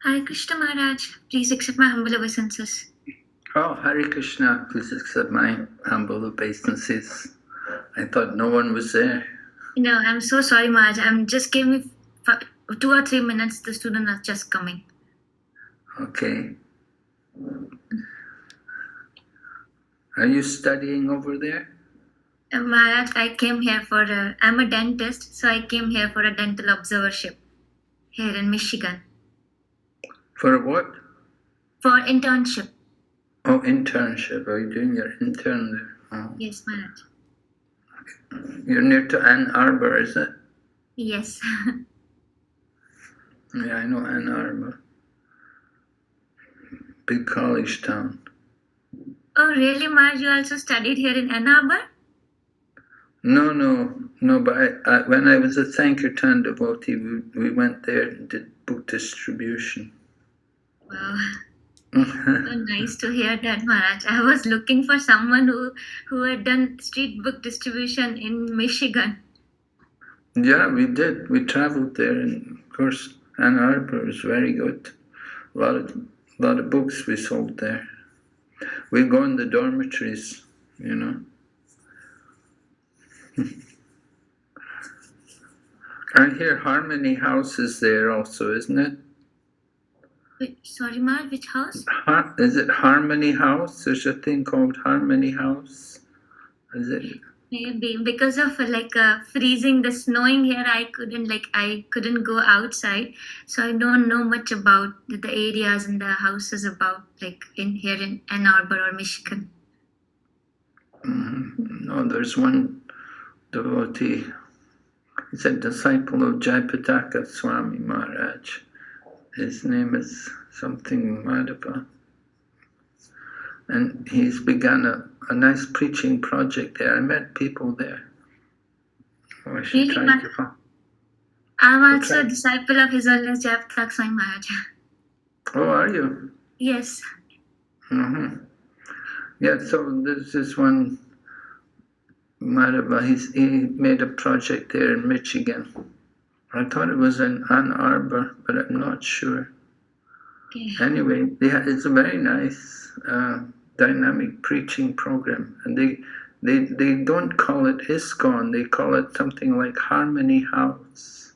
Hare Krishna Maharaj, please accept my humble obeisances. Oh, Hare Krishna, please accept my humble obeisances. I thought no one was there. No, I'm so sorry Maharaj. Just give me 2 or 3 minutes. The student are just coming. Okay. Are you studying over there? Maharaj, I came here I'm a dentist, so I came here for a dental observership here in Michigan. For what? For internship. Oh, internship. Are you doing your intern there? Oh. Yes, Maharaj. You're near to Ann Arbor, is it? Yes. Yeah, I know Ann Arbor. Big college town. Oh, really, Maharaj? You also studied here in Ann Arbor? No, but when I was a Sankirtan devotee, we went there and did book distribution. Wow. So nice to hear that, Maharaj. I was looking for someone who had done street book distribution in Michigan. Yeah, we did. We traveled there, and of course, Ann Arbor was very good. A lot of books we sold there. We'd go in the dormitories, you know. I hear Harmony House is there also, isn't it? Wait, sorry, Maharaj, which house? Is it Harmony House? There's a thing called Harmony House. Is it? Maybe because of freezing, the snowing here, I couldn't go outside, so I don't know much about the areas and the houses about in Ann Arbor or Michigan. No, there's one devotee. He's a disciple of Jayapataka Swami Maharaj. His name is something Madhava. And he's begun a nice preaching project there. I met people there. Oh, I should really, try to find. I'm also a disciple of His Holiness Jayapataka Swami Maharaj. Oh, are you? Yes. Mm-hmm. Yeah, so there's this one Madhava. He made a project there in Michigan. I thought it was in Ann Arbor, but I'm not sure. Okay. Anyway, it's a very nice dynamic preaching program, and they don't call it ISKCON, they call it something like Harmony House.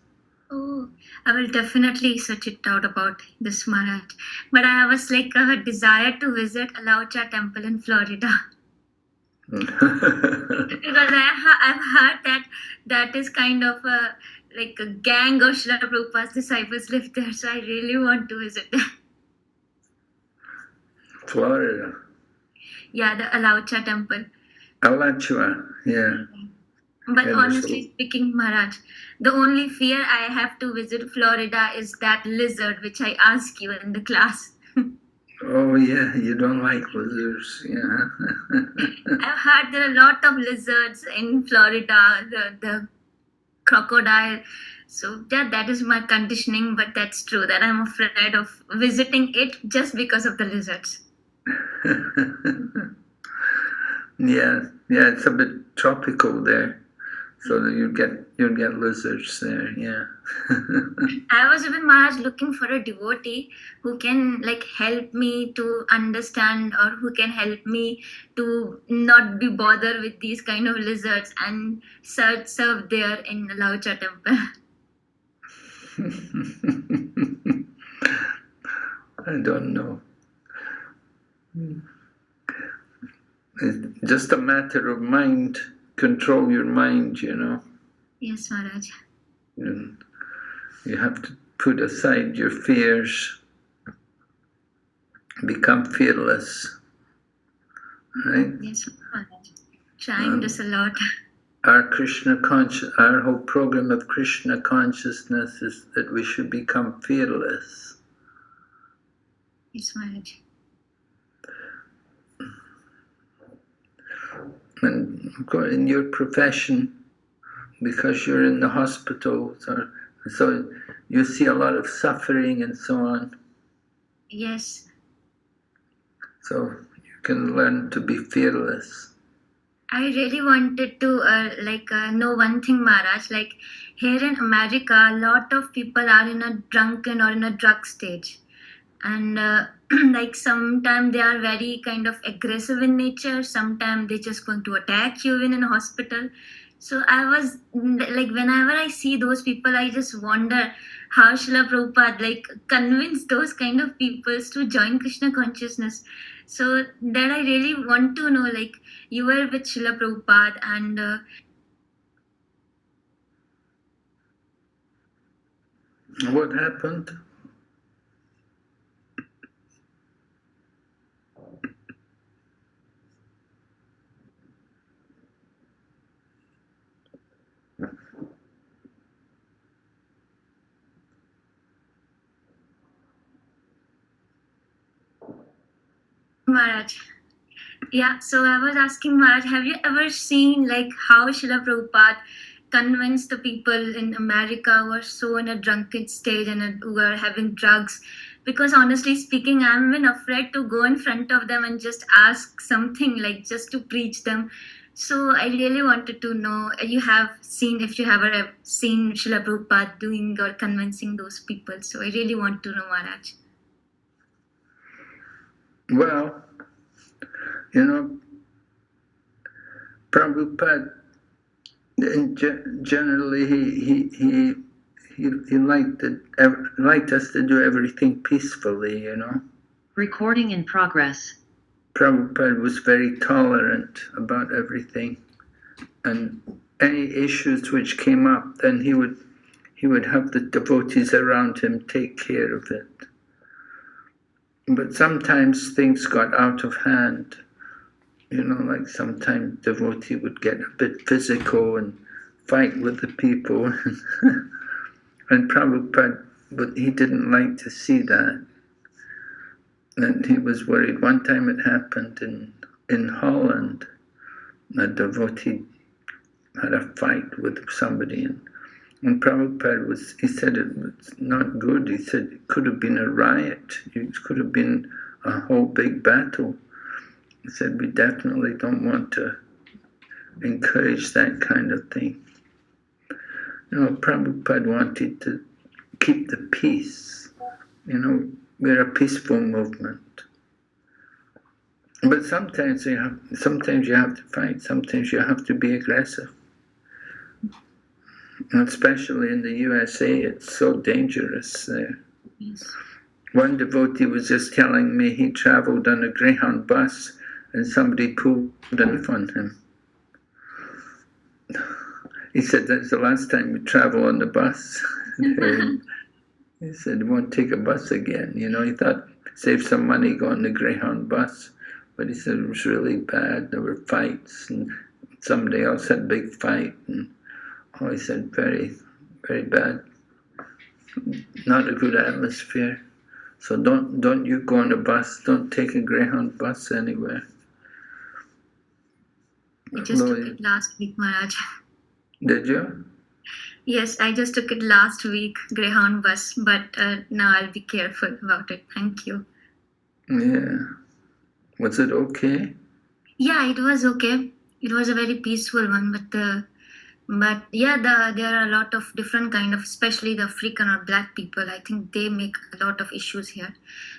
Oh, I will definitely search it out about this Maharaj. But I was a desire to visit Alaucha Temple in Florida. Because I've heard that is kind of a gang of Srila Prabhupada's disciples live there, so I really want to visit that. Florida. Yeah, the Alaucha Temple. Alachua, yeah. But honestly speaking, Maharaj, the only fear I have to visit Florida is that lizard which I asked you in the class. Oh yeah, you don't like lizards, yeah. I've heard there are a lot of lizards in Florida, the crocodile. So that is my conditioning, but that's true that I'm afraid of visiting it just because of the lizards. Yeah, it's a bit tropical there. So you'll get lizards there, yeah. I was even Maharaj looking for a devotee who can help me to understand, or who can help me to not be bothered with these kind of lizards and serve there in the Laucha temple. I don't know. It's just a matter of mind. Control your mind, you know. Yes, Maharaj. You have to put aside your fears, become fearless, right? Yes, Maharaj. Trying this a lot. Our whole program of Krishna consciousness is that we should become fearless. Yes, Maharaj. And in your profession, because you're in the hospitals, so you see a lot of suffering and so on. Yes. So you can learn to be fearless. I really wanted to know one thing, Maharaj. Here in America, a lot of people are in a drunken or in a drug stage. and like sometimes they are very kind of aggressive in nature, sometimes they just going to attack you in a hospital. So I was like, whenever I see those people, I just wonder how Srila Prabhupada like convinced those kind of peoples to join Krishna consciousness. So that I really want to know, like, you were with Srila Prabhupada, and What happened? Maharaj. Yeah, so I was asking Maharaj, have you ever seen like how Srila Prabhupada convinced the people in America who are so in a drunken stage and who are having drugs? Because honestly speaking, I'm been afraid to go in front of them and just ask something, like just to preach them. So I really wanted to know, you have seen, if you have ever seen Srila Prabhupada doing or convincing those people. So I really want to know, Maharaj. Well, you know, Prabhupada, generally, he liked us to do everything peacefully, you know. Recording in progress. Prabhupada was very tolerant about everything, and any issues which came up, then he would have the devotees around him take care of it. But sometimes things got out of hand. You know, like sometimes devotee would get a bit physical and fight with the people. And Prabhupada, but he didn't like to see that. And he was worried. One time it happened in Holland. A devotee had a fight with somebody, and Prabhupada he said it was not good. He said it could have been a riot. It could have been a whole big battle. He said, we definitely don't want to encourage that kind of thing. You know, Prabhupada wanted to keep the peace. You know, we're a peaceful movement. But sometimes you have to fight. Sometimes you have to be aggressive. And especially in the USA, it's so dangerous there. Yes. One devotee was just telling me he traveled on a Greyhound bus and somebody pulled a knife on him. He said, that's the last time we travel on the bus. He said, he won't take a bus again. You know, he thought, save some money, go on the Greyhound bus. But he said it was really bad. There were fights, and somebody else had a big fight. And he said, very, very bad. Not a good atmosphere. So don't you go on a bus. Don't take a Greyhound bus anywhere. I just took it last week, Maharaj. Did you? Yes, I just took it last week, Greyhound bus, but now I'll be careful about it. Thank you. Yeah. Was it okay? Yeah, it was okay. It was a very peaceful one, but yeah, there are a lot of different kind of, especially the African or black people. I think they make a lot of issues here.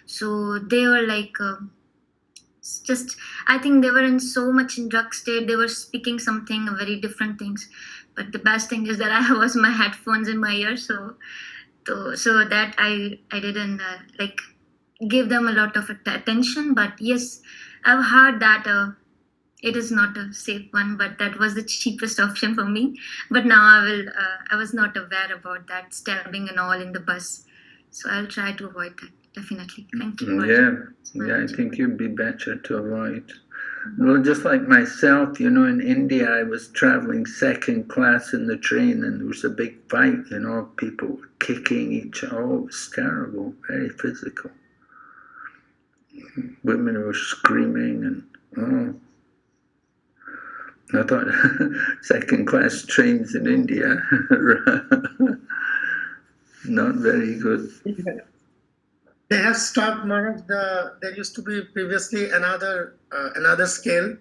So they were like, just, I think they were in so much in drug state. They were speaking something very different things. But the best thing is that I was my headphones in my ear, so that I didn't like give them a lot of attention. But yes, I've heard that it is not a safe one, but that was the cheapest option for me. But now I was not aware about that stabbing and all in the bus, so I'll try to avoid that, definitely. Thank you. Yeah, I think you'd be better to avoid. Well, just like myself, you know, in India, I was traveling second class in the train, and there was a big fight, you know, people were kicking each other. Oh, it was terrible, very physical. Women were screaming, and I thought second class trains in India, not very good. They have stopped, Maharaj. There used to be previously another scale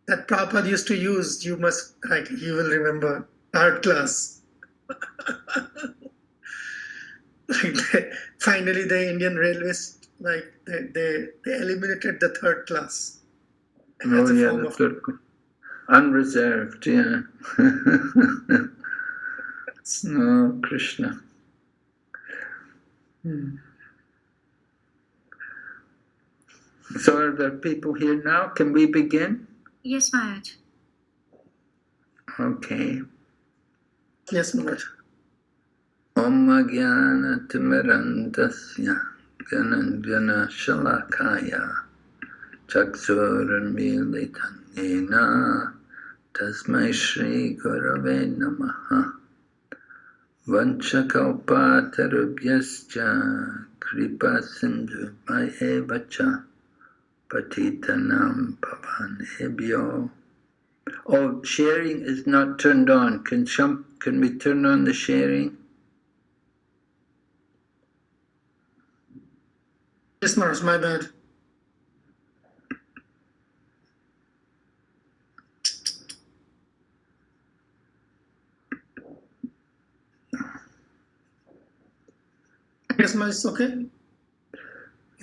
that Prabhupada used to use. You will remember, third class. Finally, the Indian Railways, they eliminated the third class as a form of. Unreserved, yeah. No, Krishna. So are there people here now? Can we begin? Yes, Maharaj. Okay. Yes, Maharaj. Om Jnana Timirandasya Gyananjana Shalakaya Chaksuramilitanyena Tasmai Shri Gurave Namaha Vanchakalpatarubhyascha Kripa Sindhu Vacha Patitanam Pavanebhyo. Oh, sharing is not turned on. Can we turn on the sharing? Yes, Maharaj, my bad. Yes, Maharaj, it's okay?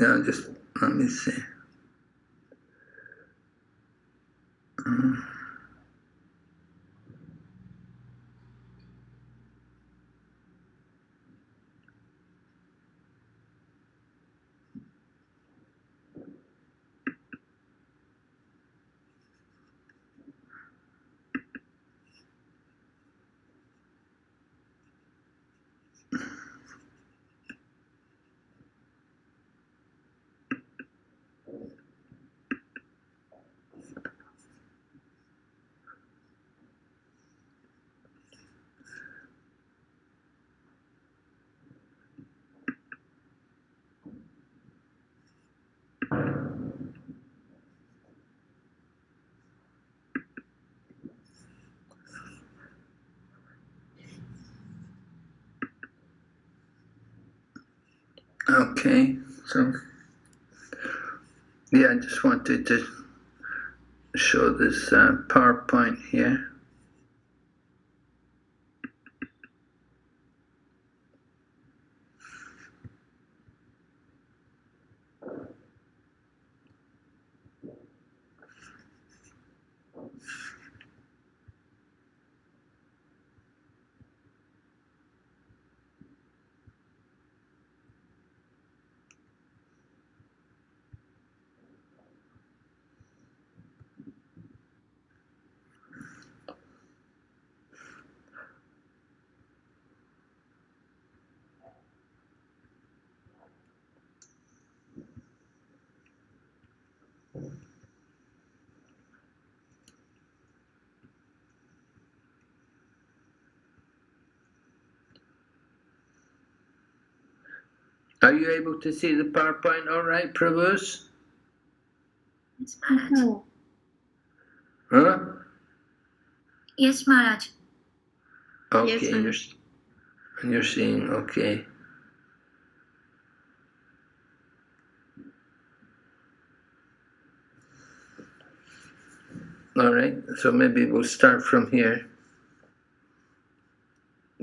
Yeah, just let me see. Okay, so yeah, I just wanted to show this PowerPoint here. Are you able to see the PowerPoint all right, Prabhus? Yes, Maharaj. Huh? Yes, Maharaj. Okay, Yes, you're seeing, okay. All right, so maybe we'll start from here.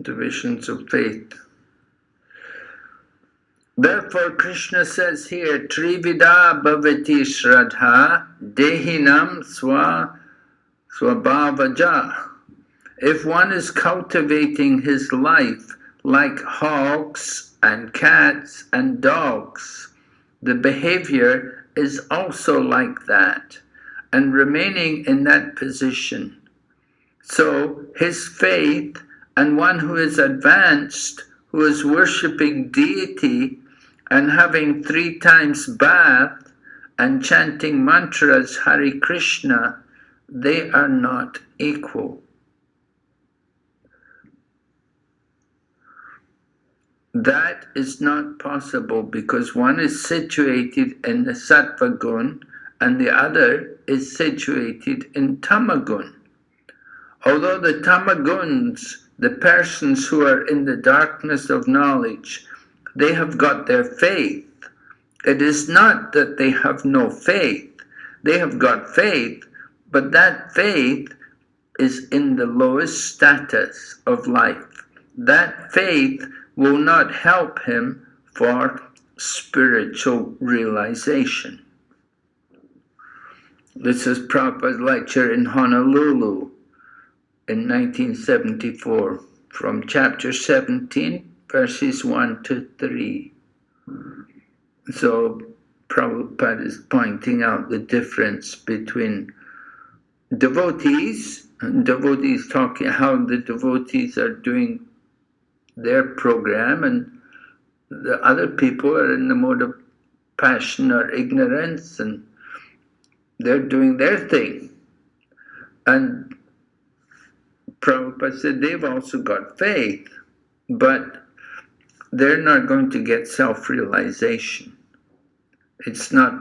Divisions of faith. Therefore, Krishna says here, Trivida bhavati shraddha dehinam swabhavaja. If one is cultivating his life like hogs and cats and dogs, the behavior is also like that, and remaining in that position. So his faith, and one who is advanced, who is worshipping deity and having 3 times bath and chanting mantras Hare Krishna, they are not equal. That is not possible because one is situated in the Sattva gun and the other is situated in Tamagun. Although the Tamaguns, the persons who are in the darkness of knowledge, they have got their faith. It is not that they have no faith. They have got faith, but that faith is in the lowest status of life. That faith will not help him for spiritual realization. This is Prabhupada's lecture in Honolulu in 1974 from chapter 17, verses 1 to 3. So Prabhupada is pointing out the difference between devotees, and devotees talking how the devotees are doing their program, and the other people are in the mode of passion or ignorance, and they're doing their thing. And Prabhupada said they've also got faith, but they're not going to get self-realization. It's not,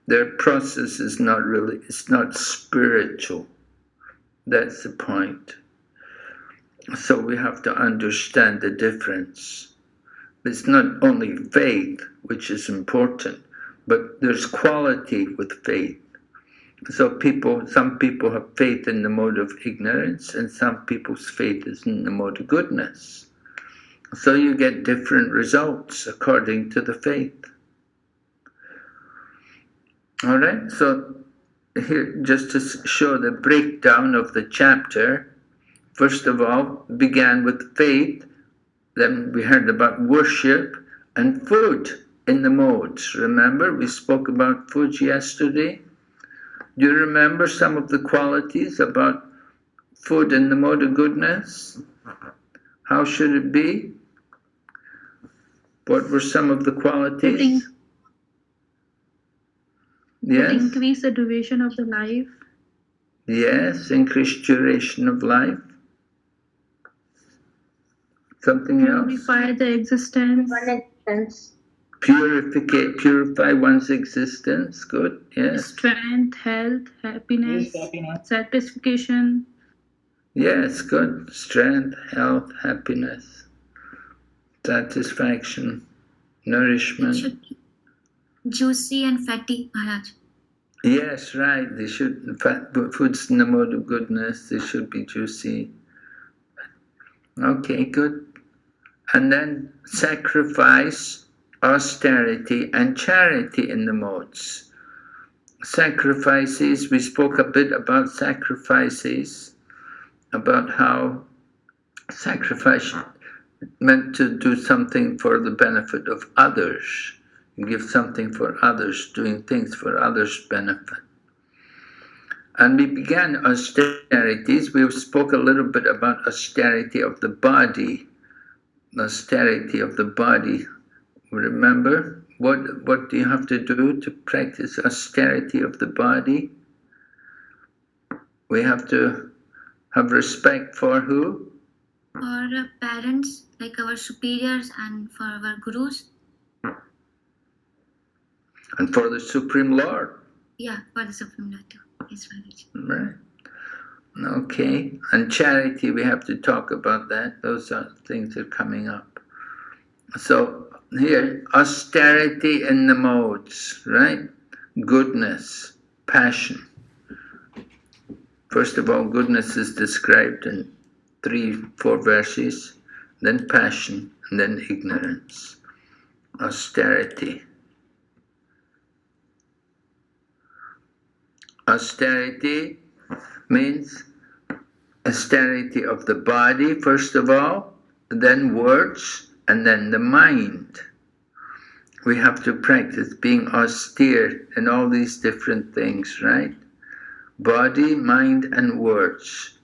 their process is not really, it's not spiritual. That's the point. So we have to understand the difference. It's not only faith, which is important, but there's quality with faith. So some people have faith in the mode of ignorance, and some people's faith is in the mode of goodness. So you get different results according to the faith. All right, so here, just to show the breakdown of the chapter, first of all, began with faith, then we heard about worship and food in the modes. Remember, we spoke about food yesterday? Do you remember some of the qualities about food in the mode of goodness? How should it be? What were some of the qualities? Yes. Increase the duration of the life. Yes, increase duration of life. Something else? Purify the existence. Purify one's existence. Good, yes. Strength, health, happiness, satisfaction. Yes, good. Strength, health, happiness, satisfaction, nourishment. Juicy and fatty, Maharaj. Yes, right. They should, food's in the mode of goodness, they should be juicy. Okay, good. And then sacrifice, austerity, and charity in the modes. Sacrifices, we spoke a bit about sacrifices, about how sacrifice meant to do something for the benefit of others. You give something for others, doing things for others' benefit. And we began austerities. We spoke a little bit about austerity of the body. Austerity of the body. Remember, what do you have to do to practice austerity of the body? We have to have respect for who? For our parents, like our superiors, and for our gurus. And for the Supreme Lord. Yeah, for the Supreme Lord too. Yes, Maharaj. Right. Okay. And charity, we have to talk about that. Those are things that are coming up. So here, austerity in the modes, right? Goodness, passion. First of all, goodness is described in 3-4 verses, then passion, and then ignorance. Austerity. Austerity means austerity of the body, first of all, then words, and then the mind. We have to practice being austere in all these different things, right? Body, mind, and words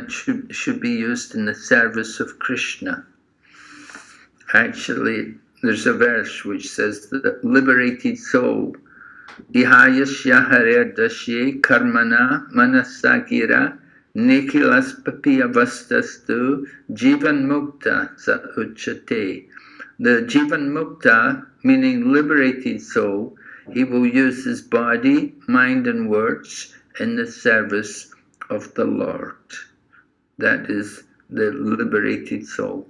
should be used in the service of Krishna. Actually, there's a verse which says that the liberated soul Ihayasya harer dasye karmana manasagira nikilas papiyavastastu jivan mukta sa uchate. The jivan mukta, meaning liberated soul, he will use his body, mind and words in the service of the Lord. That is the liberated soul.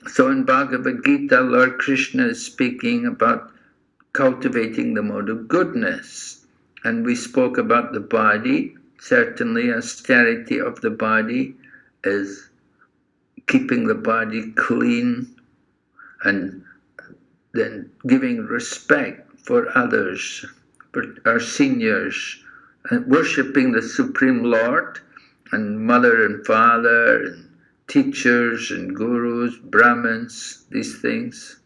So in Bhagavad Gita, Lord Krishna is speaking about cultivating the mode of goodness. And we spoke about the body. Certainly, austerity of the body is keeping the body clean, and then giving respect for others, for our seniors, and worshipping the Supreme Lord, and mother and father, and teachers and gurus, Brahmins, these things.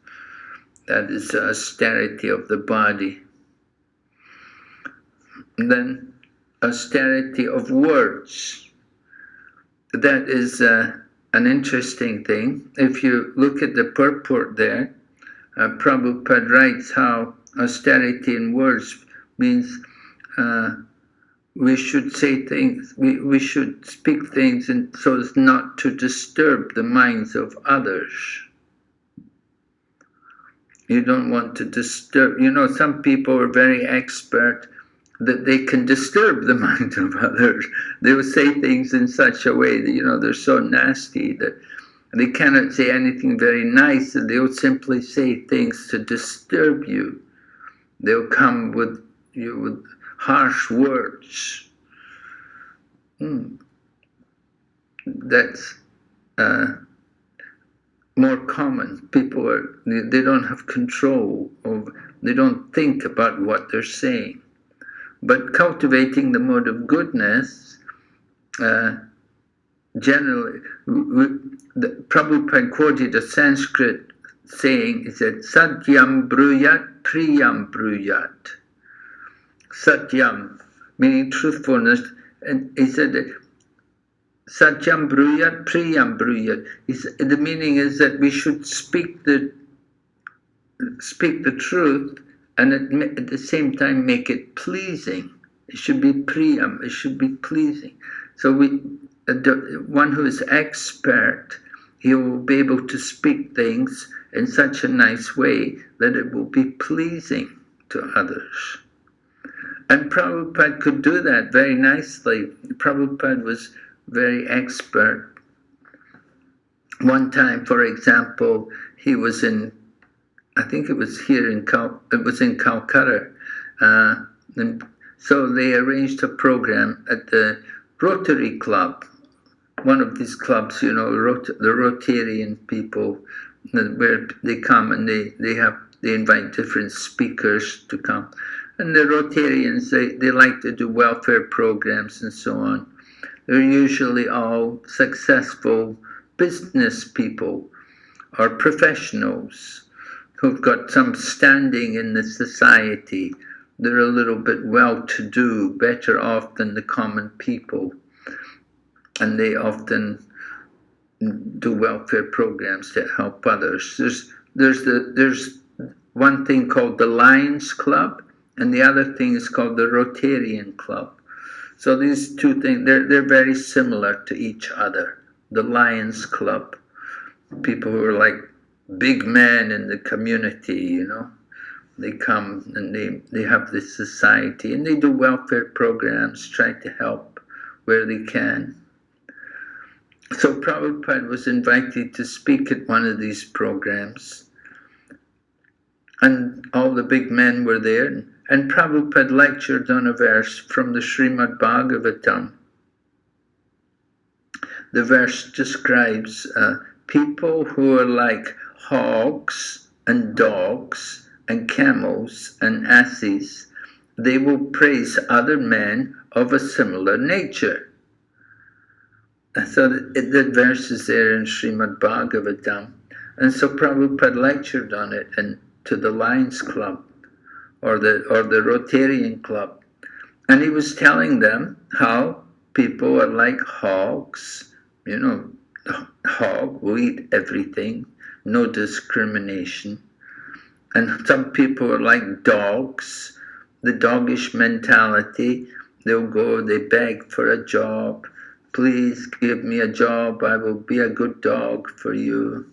That is the austerity of the body. And then austerity of words. That is an interesting thing. If you look at the purport there, Prabhupada writes how austerity in words means we should say things, we should speak things so as not to disturb the minds of others. You don't want to disturb, some people are very expert that they can disturb the mind of others. They will say things in such a way that, they're so nasty that they cannot say anything very nice, and they'll simply say things to disturb you. They'll come with harsh words. That's more common. People they don't have control they don't think about what they're saying. But cultivating the mode of goodness, generally, Prabhupada quoted a Sanskrit saying, he said, Satyam bruyat, priyam bruyat. Satyam, meaning truthfulness, and he said that Satyam bruyat, priyam bruyat. The meaning is that we should speak the truth, and at the same time make it pleasing. It should be priyam, it should be pleasing. So one who is expert, he will be able to speak things in such a nice way that it will be pleasing to others. And Prabhupada could do that very nicely. Prabhupada was very expert. One time, for example, he was in, I think it was here in Calcutta. And so they arranged a program at the Rotary Club, one of these clubs, the Rotarian people, where they come and they invite different speakers to come. And the Rotarians, they like to do welfare programs and so on. They're usually all successful business people or professionals who've got some standing in the society. They're a little bit well-to-do, better off than the common people. And they often do welfare programs to help others. There's one thing called the Lions Club, and the other thing is called the Rotarian Club. So these two things, they're very similar to each other. The Lions Club, people who are like big men in the community, they come and they have this society and they do welfare programs, try to help where they can. So Prabhupada was invited to speak at one of these programs, and all the big men were there, and Prabhupada lectured on a verse from the Srimad Bhagavatam. The verse describes people who are like hogs and dogs and camels and asses. They will praise other men of a similar nature. So the verse is there in Srimad Bhagavatam. And so Prabhupada lectured on it and to the Lions Club or the Rotarian Club. And he was telling them how people are like hogs. Hog will eat everything, no discrimination. And some people are like dogs, the doggish mentality. They'll go, they beg for a job. Please give me a job, I will be a good dog for you.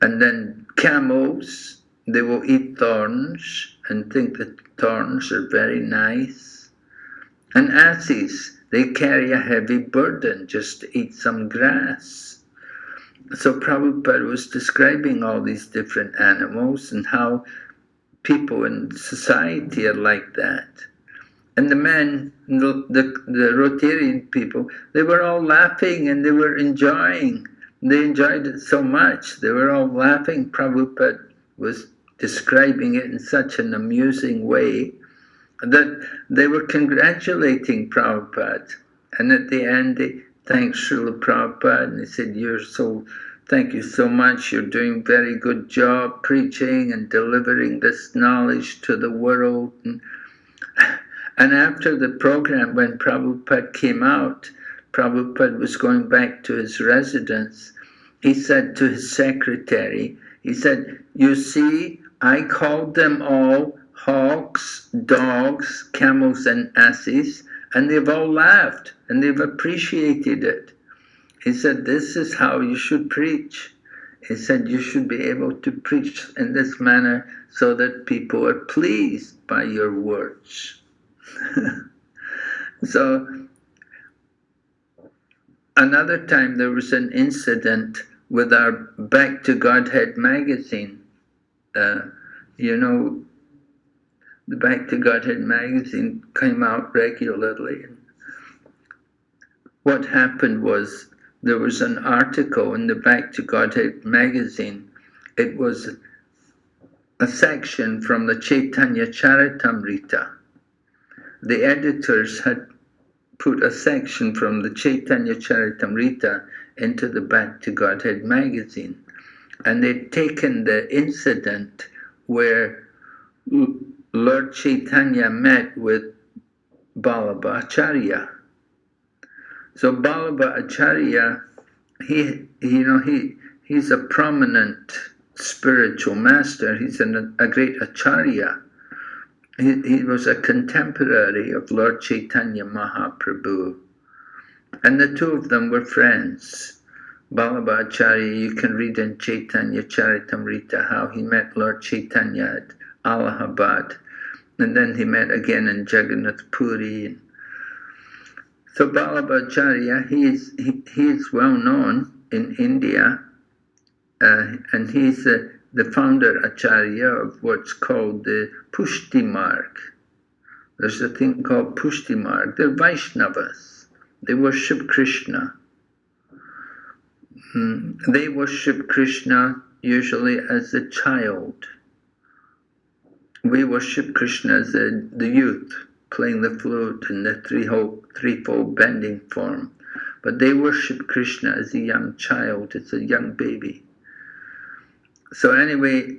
And then camels, they will eat thorns and think that thorns are very nice. And asses, they carry a heavy burden just to eat some grass. So Prabhupada was describing all these different animals and how people in society are like that. And the men, the Rotarian people, they were all laughing and they were enjoying They enjoyed it so much. They were all laughing. Prabhupada was describing it in such an amusing way that they were congratulating Prabhupada. And at the end, they thanked Srila Prabhupada and they said, thank you so much. You're doing a very good job preaching and delivering this knowledge to the world. And after the program, when Prabhupada came out, Prabhupada was going back to his residence. He said to his secretary, he said, you see, I called them all hawks, dogs, camels, and asses, and they've all laughed and they've appreciated it. He said, this is how you should preach. He said, you should be able to preach in this manner so that people are pleased by your words. So, another time there was an incident with our Back to Godhead magazine. The Back to Godhead magazine came out regularly. What happened was there was an article in the Back to Godhead magazine. It was a section from the Chaitanya Charitamrita. The editors had put a section from the Chaitanya Charitamrita into the Back to Godhead magazine. And they'd taken the incident where Lord Chaitanya met with Vallabha Acharya. So Vallabha Acharya, he's a prominent spiritual master. He's a great Acharya. He was a contemporary of Lord Chaitanya Mahaprabhu. And the two of them were friends. Vallabha Acharya, you can read in Chaitanya Charitamrita how he met Lord Chaitanya at Allahabad. And then he met again in Jagannath Puri. So Vallabha Acharya, he is well known in India. And he's the founder Acharya of what's called the Pushti Marg. There's a thing called Pushti Marg. They're Vaishnavas. They worship Krishna. They worship Krishna usually as a child. We worship Krishna as the youth, playing the flute in the threefold bending form. But they worship Krishna as a young child, as a young baby. So anyway,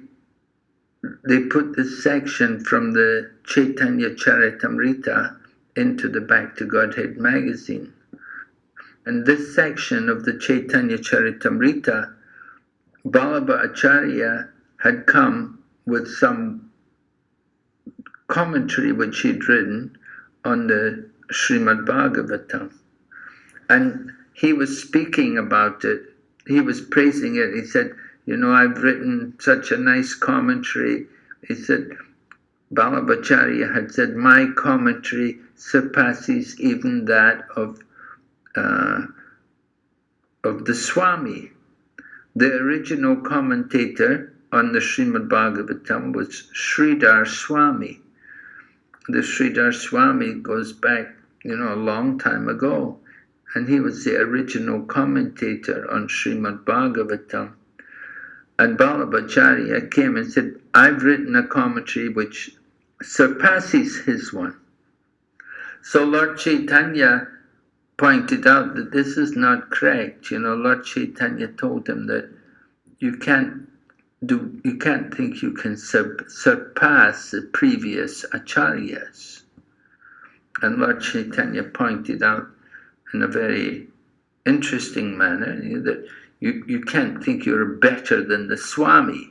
they put this section from the Chaitanya Charitamrita into the Back to Godhead magazine. And this section of the Chaitanya Charitamrita, Vallabha Acharya had come with some commentary which he'd written on the Srimad Bhagavatam. And he was speaking about it. He was praising it. He said, I've written such a nice commentary. He said, Vallabha Acharya had said, my commentary surpasses even that of the Swami. The original commentator on the Srimad Bhagavatam was Sridhar Swami. The Sridhar Swami goes back, a long time ago. And he was the original commentator on Srimad Bhagavatam. And Vallabha Acharya came and said, I've written a commentary which surpasses his one. So Lord Chaitanya pointed out that this is not correct. Lord Chaitanya told him that you can't think you can surpass the previous acharyas. And Lord Chaitanya pointed out in a very interesting manner that you can't think you're better than the Swami.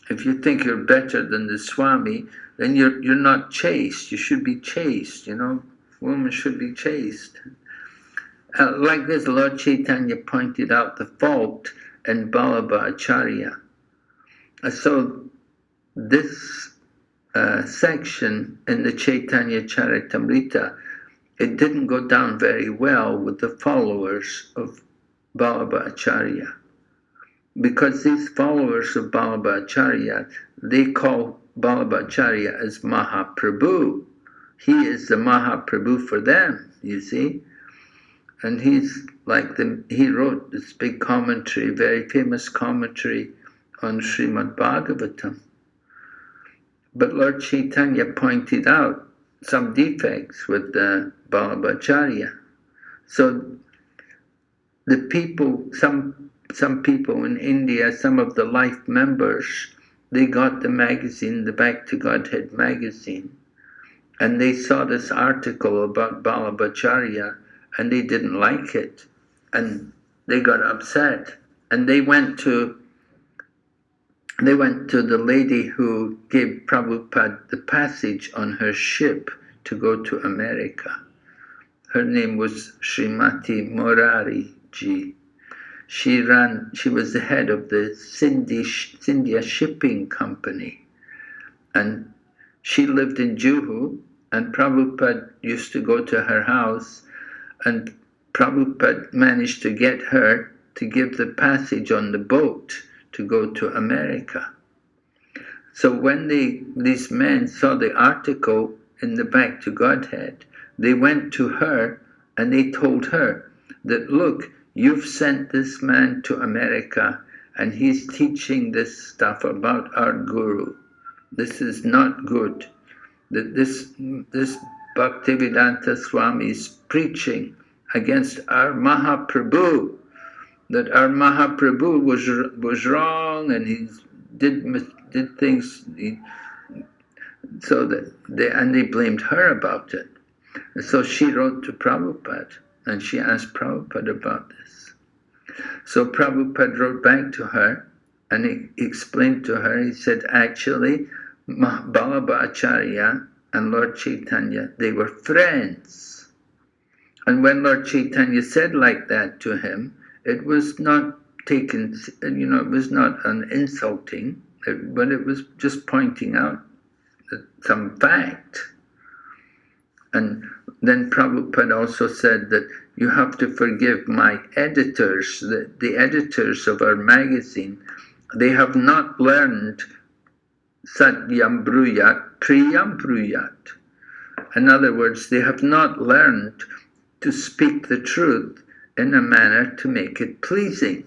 If you think you're better than the Swami, then you're not chaste. You should be chaste, Women should be chaste. Like this, Lord Chaitanya pointed out the fault in Vallabha Acharya. So this section in the Chaitanya Charitamrita, it didn't go down very well with the followers of Vallabha Acharya. Because these followers of Vallabha Acharya, they call Vallabha Acharya as Mahaprabhu. He is the Mahaprabhu for them, you see. And he's he wrote this big commentary, very famous commentary on Srimad Bhagavatam. But Lord Chaitanya pointed out some defects with the Vallabhacharya. So the people, some people in India, some of the life members, they got the magazine, the Back to Godhead magazine, and they saw this article about Vallabhacharya, and they didn't like it, and they got upset, and they went to the lady who gave Prabhupada the passage on her ship to go to America. Her name was Srimati Morari Ji. She was the head of the Scindia Shipping Company, and she lived in Juhu, and Prabhupada used to go to her house, and Prabhupada managed to get her to give the passage on the boat to go to America. So when these men saw the article in the Back to Godhead, they went to her and they told her that, look, you've sent this man to America and he's teaching this stuff about our Guru. This is not good. That this Bhaktivedanta Swami is preaching against our Mahaprabhu, that our Mahaprabhu was wrong and he did things, so that they blamed her about it. And so she wrote to Prabhupada and she asked Prabhupada about this. So Prabhupada wrote back to her and he explained to her, he said, actually, Vallabhacharya and Lord Chaitanya, they were friends. And when Lord Chaitanya said like that to him, it was not taken, it was not an insulting, but it was just pointing out some fact. And then Prabhupada also said that you have to forgive my editors, the editors of our magazine. They have not learned Satyam Bruyat, Priyam Bruyat. In other words, they have not learned to speak the truth in a manner to make it pleasing.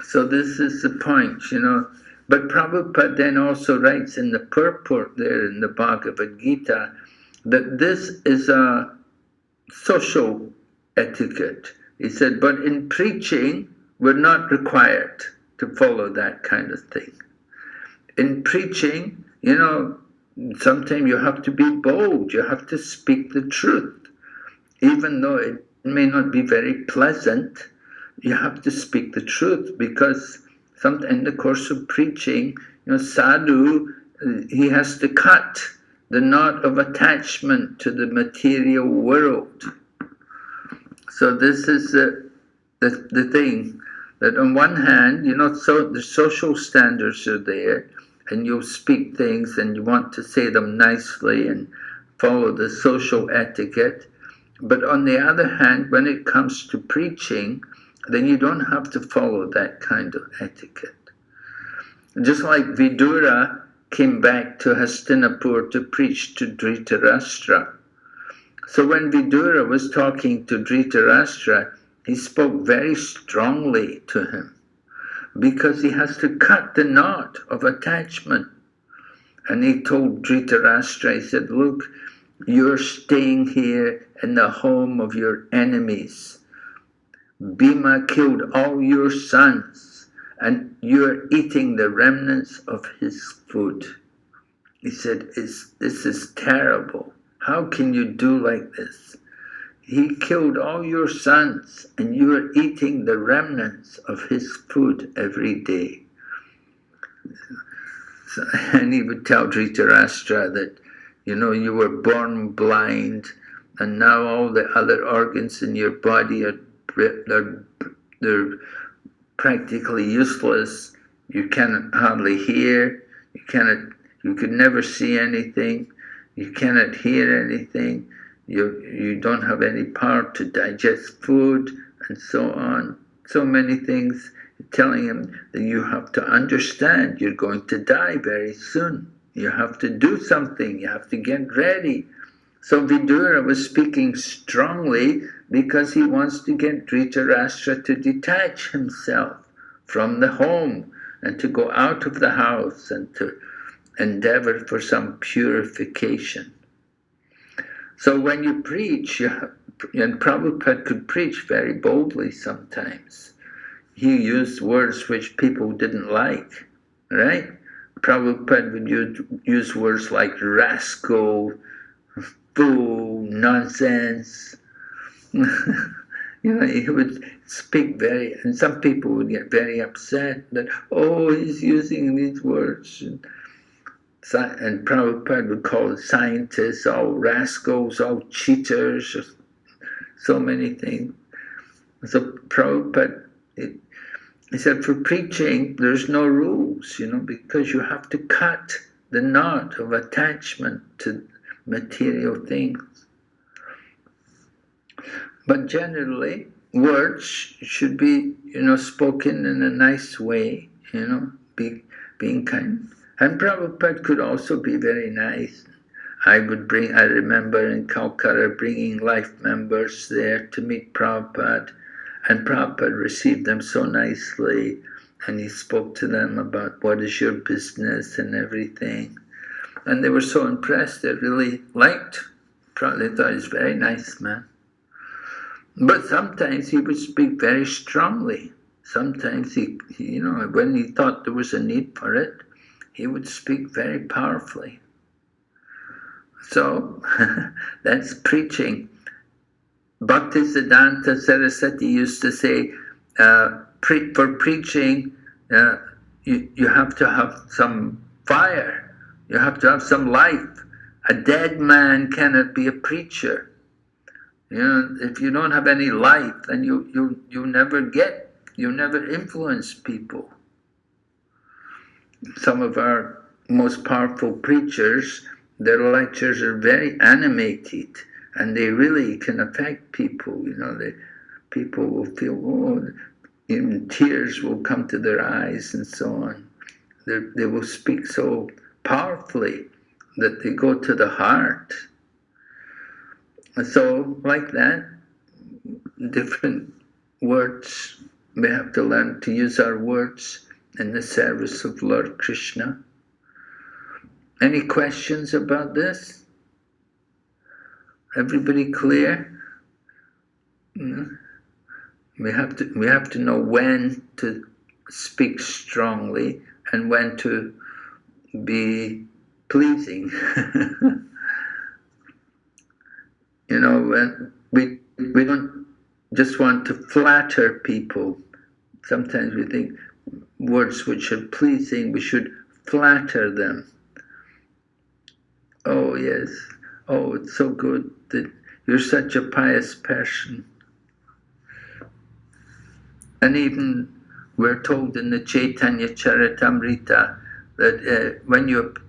So this is the point, But Prabhupada then also writes in the purport there in the Bhagavad Gita that this is a social etiquette. He said, but in preaching, we're not required to follow that kind of thing. In preaching, sometimes you have to be bold. You have to speak the truth. Even though it may not be very pleasant, you have to speak the truth, because in the course of preaching, sadhu, he has to cut the knot of attachment to the material world. So this is the thing, that on one hand, so the social standards are there, and you'll speak things and you want to say them nicely and follow the social etiquette. But on the other hand, when it comes to preaching, then you don't have to follow that kind of etiquette. Just like Vidura came back to Hastinapur to preach to Dhritarashtra. So when Vidura was talking to Dhritarashtra, he spoke very strongly to him, because he has to cut the knot of attachment. And he told Dhritarashtra, he said, look, you're staying here in the home of your enemies. Bhima killed all your sons, and you're eating the remnants of his food. He said, this is terrible. How can you do like this? He killed all your sons, and you are eating the remnants of his food every day. And he would tell Dhritarashtra that, you were born blind, and now all the other organs in your body they're practically useless. You cannot hardly hear. You could never see anything. You cannot hear anything. You don't have any power to digest food, and so on. So many things, telling him that you have to understand you're going to die very soon. You have to do something. You have to get ready. So Vidura was speaking strongly because he wants to get Dhritarashtra to detach himself from the home and to go out of the house and to endeavor for some purification. So when you preach, and Prabhupada could preach very boldly sometimes. He used words which people didn't like, right? Prabhupada would use words like rascal, fool, nonsense. He would speak and some people would get very upset that, oh, he's using these words. And Prabhupada would call scientists all rascals, all cheaters, so many things. So Prabhupada, he said, for preaching, there's no rules, because you have to cut the knot of attachment to material things. But generally, words should be, spoken in a nice way, being kind. And Prabhupada could also be very nice. I remember in Calcutta bringing life members there to meet Prabhupada, and Prabhupada received them so nicely, and he spoke to them about what is your business and everything. And they were so impressed, they really liked Prabhupada. They thought he was a very nice man. But sometimes he would speak very strongly. Sometimes he when he thought there was a need for it, he would speak very powerfully. So that's preaching. Bhaktisiddhanta Saraswati used to say, for preaching, you have to have some fire. You have to have some life. A dead man cannot be a preacher. If you don't have any life, then you never influence people. Some of our most powerful preachers, their lectures are very animated, and they really can affect people. People will feel, even tears will come to their eyes and so on. They will speak so powerfully that they go to the heart. So, like that, different words, we have to learn to use our words in the service of Lord Krishna. Any questions about this? Everybody clear? We have to know when to speak strongly and when to be pleasing. When we don't just want to flatter people. Sometimes we think words which are pleasing, we should flatter them. Oh yes, oh it's so good that you're such a pious person. And even we're told in the Chaitanya Charitamrita that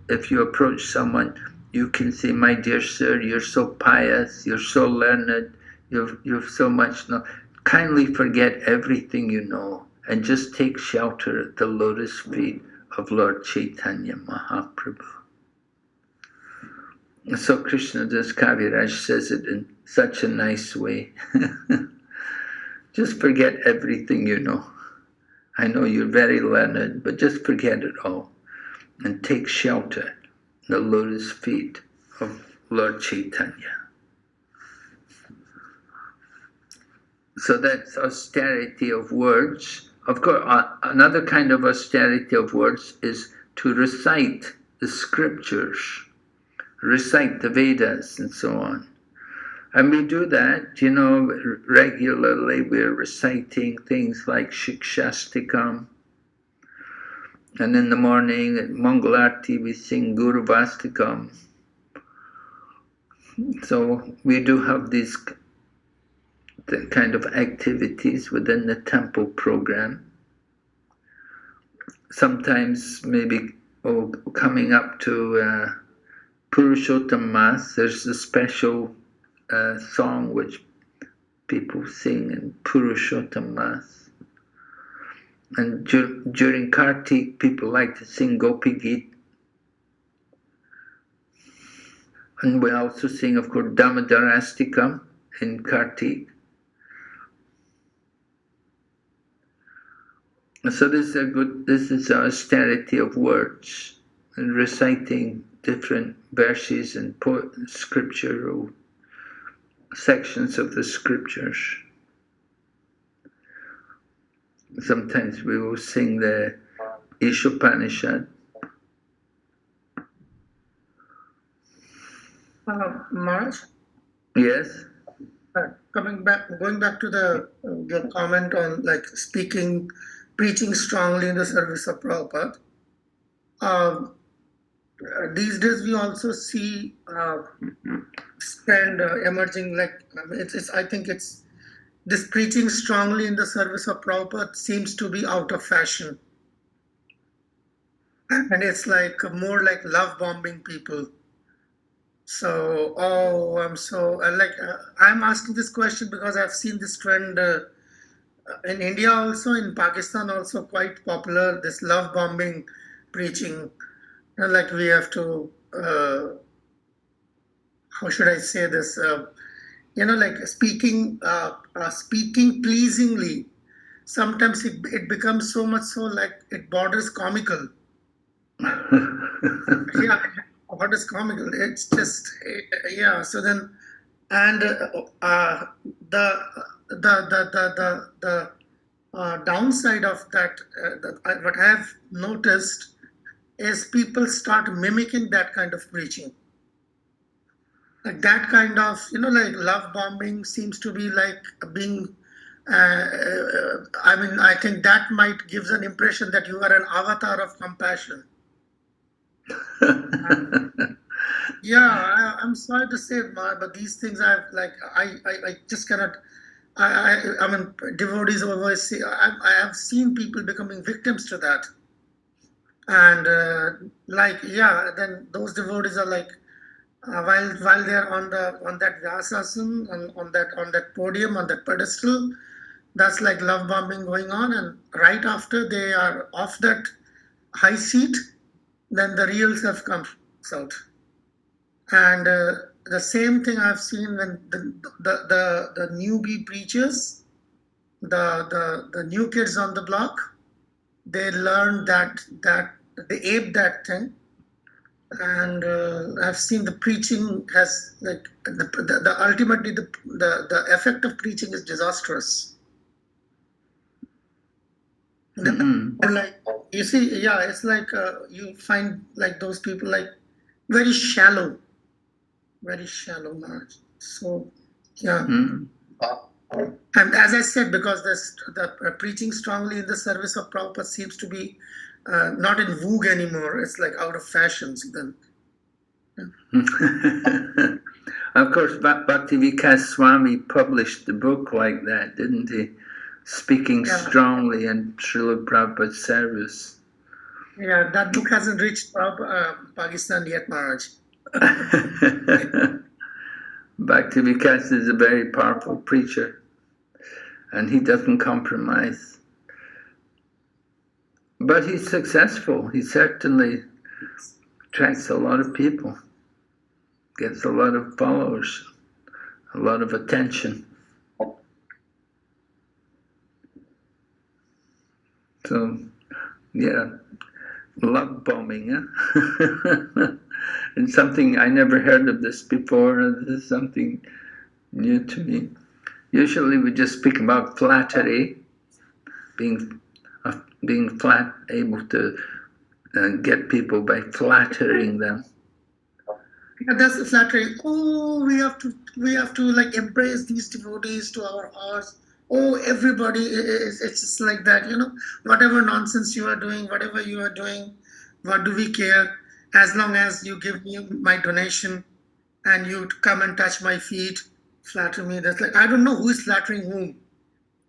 if you approach someone, you can say, my dear sir, you're so pious, you're so learned, you've so much know. Kindly forget everything you know and just take shelter at the lotus feet of Lord Chaitanya Mahaprabhu. So Krishnadas Kaviraj says it in such a nice way. Just forget everything you know. I know you're very learned, but just forget it all and take shelter in the lotus feet of Lord Chaitanya. So that's austerity of words. Of course, another kind of austerity of words is to recite the scriptures, recite the Vedas and so on. And we do that, regularly. We're reciting things like Shikshastikam. And in the morning at Mangalarti we sing Guru Vastikam. So we do have these kind of activities within the temple program. Sometimes maybe coming up to Purushottam Mass, there's a special song which people sing in Purushottam Mass. And during Kartik, people like to sing Gopi Geet. And we also sing, of course, Damodarastikam in Kartik. So this is austerity of words and reciting different verses and scripture or sections of the scriptures. Sometimes we will sing the Ishopanishad. Maharaj? Yes? Going back to the your comment on like preaching strongly in the service of Prabhupada. These days we also see trend emerging. Like I think it's this preaching strongly in the service of Prabhupada seems to be out of fashion, and it's like more like love bombing people. So, I'm asking this question because I've seen this trend in India also, in Pakistan also, quite popular. This love bombing preaching, like we have to, how should I say this? Like speaking pleasingly. Sometimes it becomes so much so like it borders comical. Yeah, what is comical? It's just yeah. So then, and the downside of that, what I have noticed is people start mimicking that kind of preaching. Like that kind of like love bombing seems to be like being. I think that might gives an impression that you are an avatar of compassion. Yeah, I'm sorry to say, but these things I just cannot. I mean, devotees always say I have seen people becoming victims to that, and then those devotees are like while they're on that vyasasana on that podium on that pedestal, that's like love bombing going on, and right after they are off that high seat, then the real self comes out. And the same thing I've seen when the newbie preachers, the new kids on the block, they learn that they ape that thing, and I've seen the preaching has like the ultimately the effect of preaching is disastrous. Like you see, yeah, it's like you find like those people like very shallow knowledge. So, yeah. And as I said, because the preaching strongly in the service of Prabhupada seems to be not in vogue anymore. It's like out of fashion. So then, of course, Bhakti-Vikas Swami published the book like that, didn't he? Speaking strongly in Srila Prabhupada's service. Yeah, that book hasn't reached Pakistan yet, Maharaj. Bhakti-Vikas is a very powerful preacher, and he doesn't compromise. But he's successful. He certainly attracts a lot of people, gets a lot of followers, a lot of attention. So, yeah, love bombing, huh? It's something I never heard of this before. This is something new to me. Usually we just speak about flattery, being flat, able to get people by flattering them. Yeah, that's the flattery. Oh, we have to like embrace these devotees to our hearts. Oh, everybody is it's just like that, whatever nonsense you are doing, whatever you are doing, what do we care? As long as you give me my donation and you come and touch my feet, flatter me. That's like, I don't know who is flattering whom.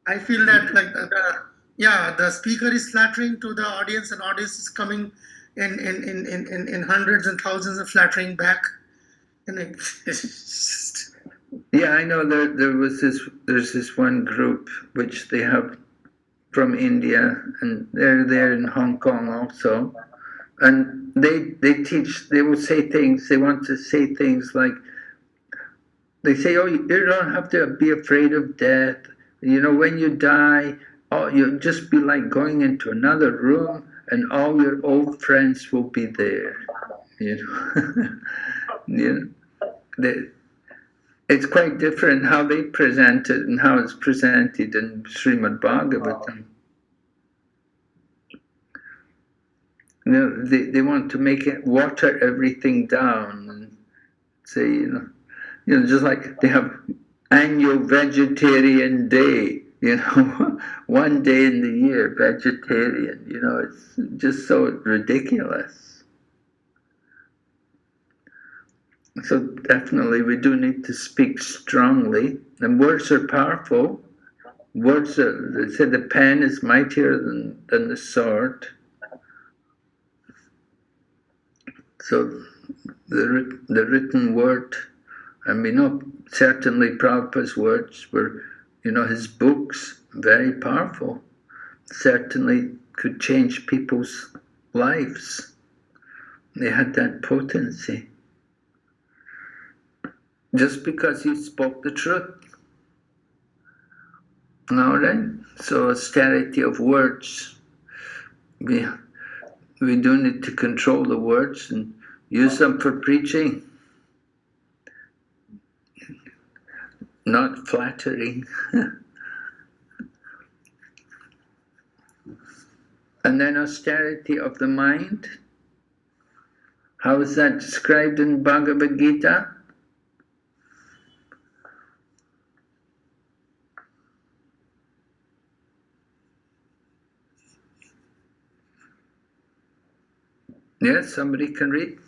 I feel that like the speaker is flattering to the audience, and audience is coming in hundreds and thousands of flattering back. And yeah, I know there's this one group which they have from India, and they're there in Hong Kong also, and they will say things, they want to say things like, they say, oh, you don't have to be afraid of death, when you die, Oh, you'll just be like going into another room and all your old friends will be there. You know, you know it's quite different how they present it and how it's presented in Srimad Bhagavatam. You know, they want to make it water everything down and say, you know, just like they have annual vegetarian day, you know, one day in the year, vegetarian, you know, it's just so ridiculous. So definitely we do need to speak strongly, and words are powerful. Words are, they say the pen is mightier than the sword. So the written word, and we know certainly Prabhupada's words were, you know, his books, very powerful. Certainly could change people's lives. They had that potency. Just because he spoke the truth. All right? So austerity of words. We do need to control the words and use them for preaching. Not flattering. And then austerity of the mind. How is that described in Bhagavad Gita? Yes, somebody can read.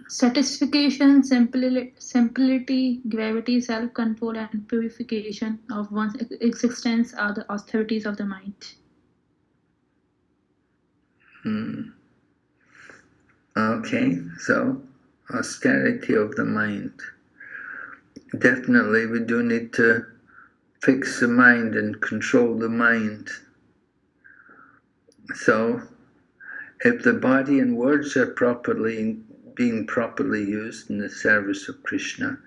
Satisfaction, simplicity, gravity, self-control, and purification of one's existence are the austerities of the mind. Okay, so austerity of the mind. Definitely we do need to fix the mind and control the mind. So if the body and words are being properly used in the service of Krishna,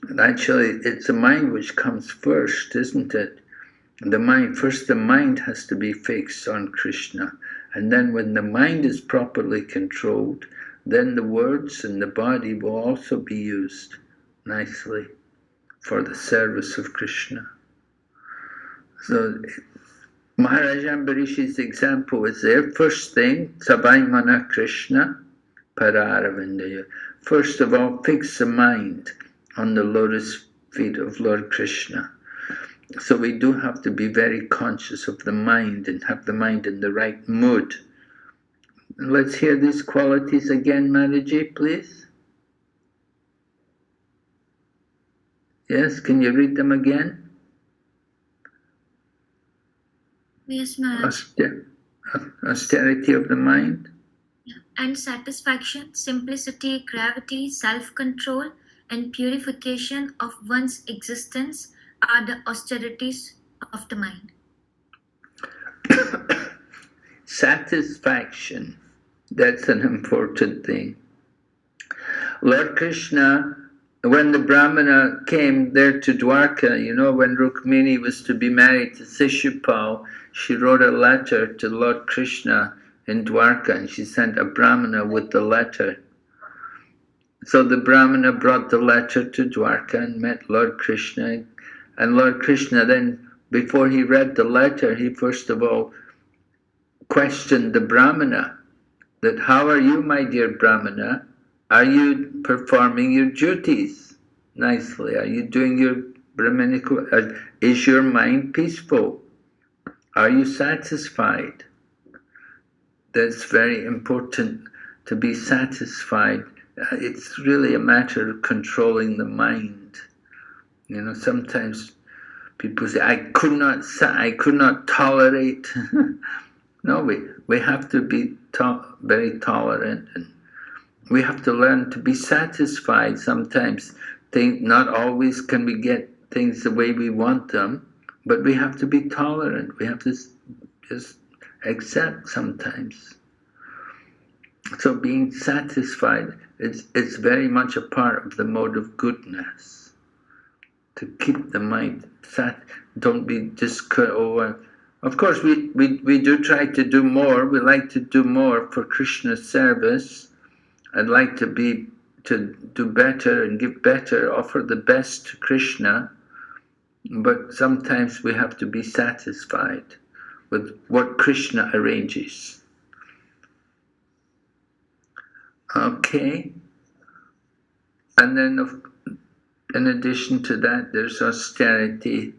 and actually it's the mind which comes first, isn't it? The mind has to be fixed on Krishna, and then when the mind is properly controlled, then the words and the body will also be used nicely for the service of Krishna. So Maharaj Ambarishi's example is there. First thing, Sabai Mana Krishna Pararavindaya. First of all, fix the mind on the lotus feet of Lord Krishna. So we do have to be very conscious of the mind and have the mind in the right mood. Let's hear these qualities again, Mataji, please. Yes, can you read them again? Yes, Maharaj. Austerity of the mind. And satisfaction, simplicity, gravity, self-control, and purification of one's existence are the austerities of the mind. Satisfaction, that's an important thing. Lord Krishna, when the Brahmana came there to Dwarka, you know, when Rukmini was to be married to Sishupal, she wrote a letter to Lord Krishna in Dwarka, and she sent a Brahmana with the letter. So the Brahmana brought the letter to Dwarka and met Lord Krishna. And Lord Krishna then, before he read the letter, he first of all questioned the Brahmana, that how are you, my dear Brahmana? Are you performing your duties nicely? Are you doing your Brahminical? Is your mind peaceful? Are you satisfied? That's very important, to be satisfied. It's really a matter of controlling the mind. You know, sometimes people say, I could not tolerate. No, we have to be very tolerant, and we have to learn to be satisfied. Sometimes not always can we get things the way we want them, but we have to be tolerant. We have to just accept sometimes. So being satisfied, it's very much a part of the mode of goodness. to keep the mind sat. Don't be just of course we do try to do more. We like to do more for Krishna's service. I'd like to do better and give better, offer the best to Krishna, but sometimes we have to be satisfied with what Krishna arranges. Okay, and then in addition to that, there's austerity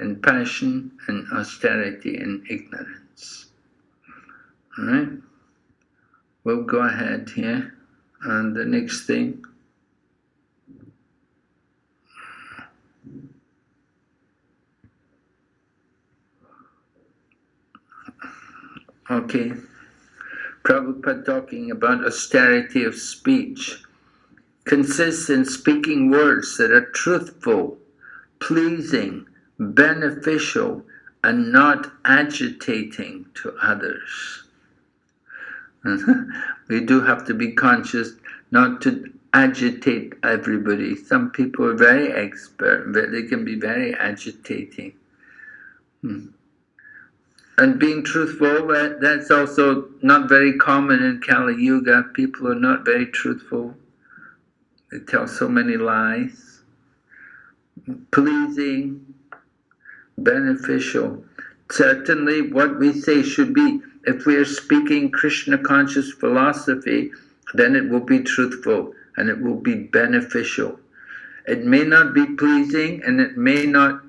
in passion and austerity in ignorance. All right, we'll go ahead here. And the next thing. Okay, Prabhupada talking about austerity of speech consists in speaking words that are truthful, pleasing, beneficial, and not agitating to others. We do have to be conscious not to agitate everybody. Some people are very expert, but they can be very agitating. And being truthful, that's also not very common in Kali Yuga. People are not very truthful. They tell so many lies. Pleasing, beneficial. Certainly what we say should be, if we are speaking Krishna conscious philosophy, then it will be truthful and it will be beneficial. It may not be pleasing and it may not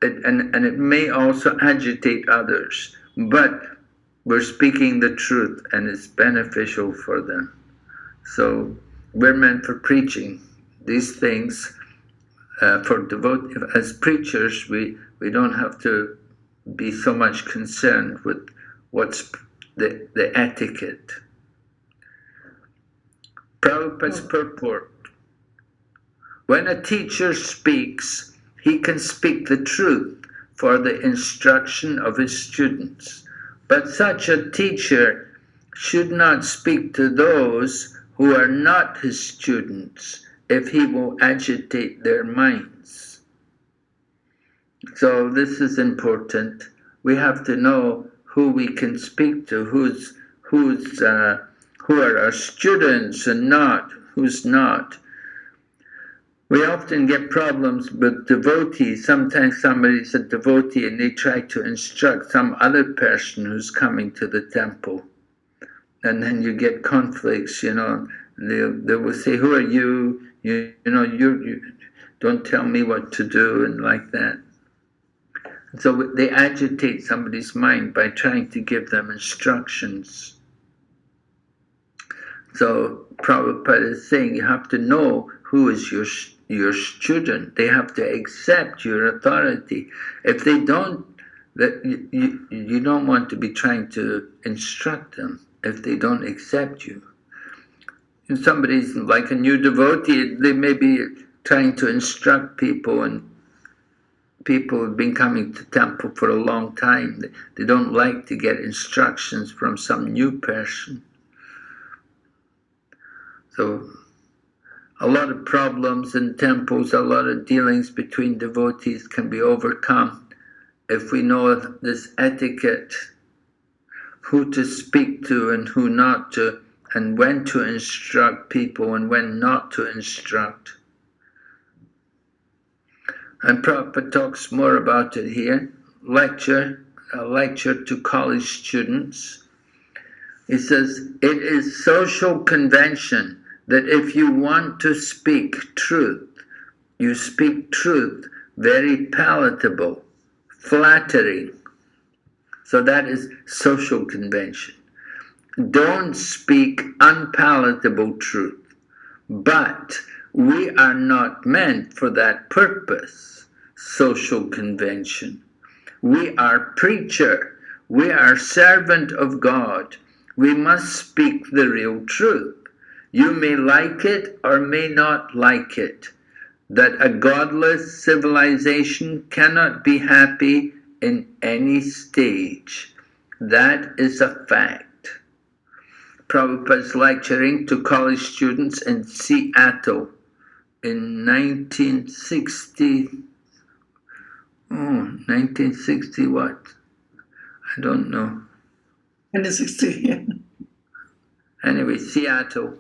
and it may also agitate others, but we're speaking the truth and it's beneficial for them. So we're meant for preaching these things. For devotees, as preachers, we don't have to be so much concerned with what's the etiquette. Prabhupada's purport. When a teacher speaks, he can speak the truth for the instruction of his students. But such a teacher should not speak to those who are not his students, if he will agitate their minds. So this is important. We have to know who we can speak to, who are our students and who's not. We often get problems with devotees. Sometimes somebody's a devotee and they try to instruct some other person who's coming to the temple. And then you get conflicts, They will say, who are you? You don't tell me what to do, and like that. So they agitate somebody's mind by trying to give them instructions. So Prabhupada is saying you have to know who is your student. They have to accept your authority. If they don't, you don't want to be trying to instruct them if they don't accept you. If somebody's like a new devotee, they may be trying to instruct people, and people have been coming to temple for a long time. They don't like to get instructions from some new person. So a lot of problems in temples, a lot of dealings between devotees can be overcome if we know this etiquette, who to speak to and who not to, and when to instruct people and when not to instruct. And Prabhupada talks more about it here. A lecture to college students. He says, it is social convention that if you want to speak truth, you speak truth very palatable, flattering. So that is social convention. Don't speak unpalatable truth. But we are not meant for that purpose, social convention. We are preacher. We are servant of God. We must speak the real truth. You may like it or may not like it, that a godless civilization cannot be happy in any stage. That is a fact. Prabhupada's lecturing to college students in Seattle, in 1960. Oh, 1960 what? I don't know. 1960. Anyway, Seattle,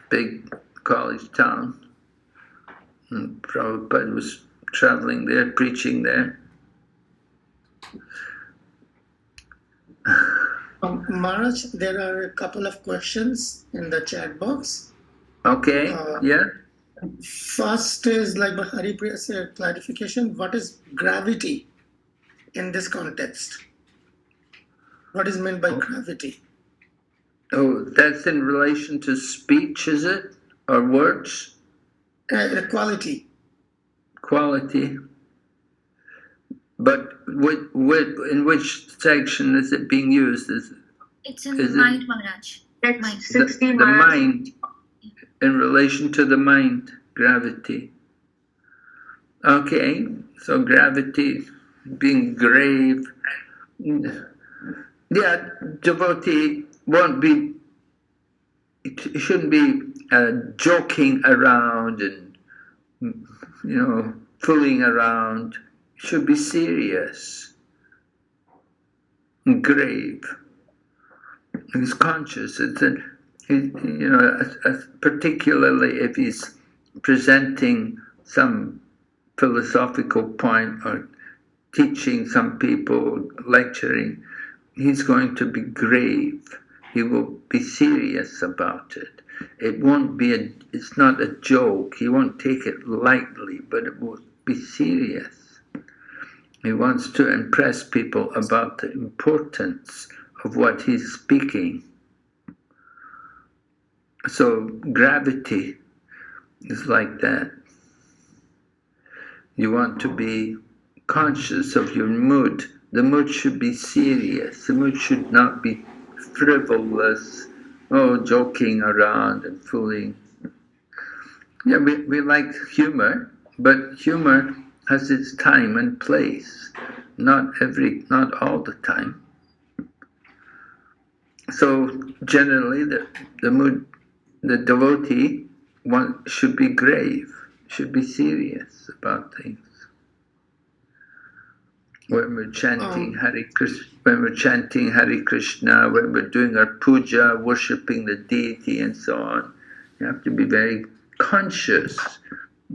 big college town. And Prabhupada was traveling there, preaching there. Maharaj, there are a couple of questions in the chat box. Okay, yeah. First is like Haripriya said, clarification. What is gravity in this context? What is meant by gravity? Oh, that's in relation to speech, is it? Or words? Quality. Quality. But in which section is it being used? It's in the mind, Maharaj. Text The 60, Maharaj. mind, in relation to the mind, gravity. Okay, so gravity being grave. Yeah, devotee won't be, it shouldn't be joking around and, fooling around. It should be serious, grave. He's conscious. Particularly if he's presenting some philosophical point or teaching some people, lecturing, he's going to be grave. He will be serious about it. It won't be it's not a joke. He won't take it lightly, but it will be serious. He wants to impress people about the importance of what he's speaking. So gravity is like that. You want to be conscious of your mood. The mood should be serious. The mood should not be frivolous, joking around and fooling. Yeah, we like humor, but humor has its time and place. Not all the time. So generally, the mood, the devotee should be grave, should be serious about things. When we're chanting Hare Krishna, when we're doing our puja, worshipping the deity and so on, you have to be very conscious.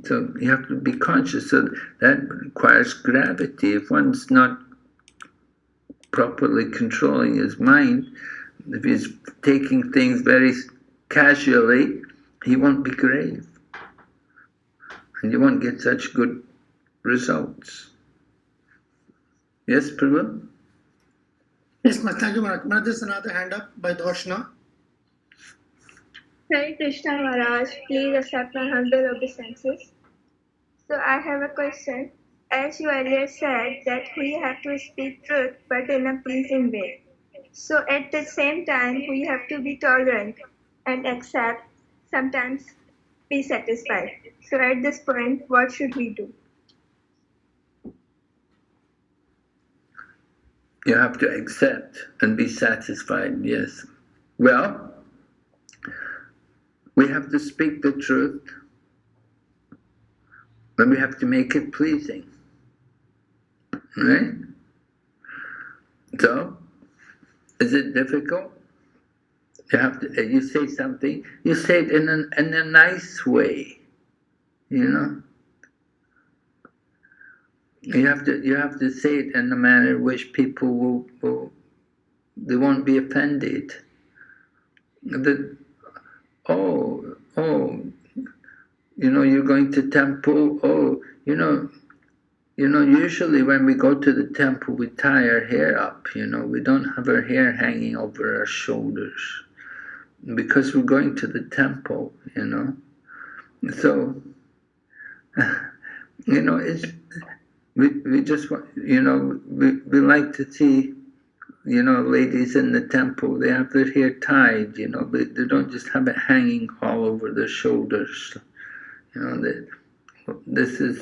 So you have to be conscious. So that requires gravity. If one's not properly controlling his mind, if he's taking things very casually, he won't be grave. And you won't get such good results. Yes, Prabhu? Yes, thank you, Maharaj. There's another hand up by Darshana. Hare Krishna Maharaj, please accept my humble obeisances. So I have a question. As you earlier said that we have to speak truth but in a pleasing way. So at the same time we have to be tolerant and accept, sometimes be satisfied. So at this point, what should we do? You have to accept and be satisfied, yes. Well, we have to speak the truth, but we have to make it pleasing, right? So, is it difficult? You say something, you say it in a nice way, You have to say it in a manner which people they won't be offended. You're going to temple. Usually when we go to the temple, we tie our hair up. We don't have our hair hanging over our shoulders because we're going to the temple. So it's. We just want, we like to see, ladies in the temple, they have their hair tied, they don't just have it hanging all over their shoulders. This is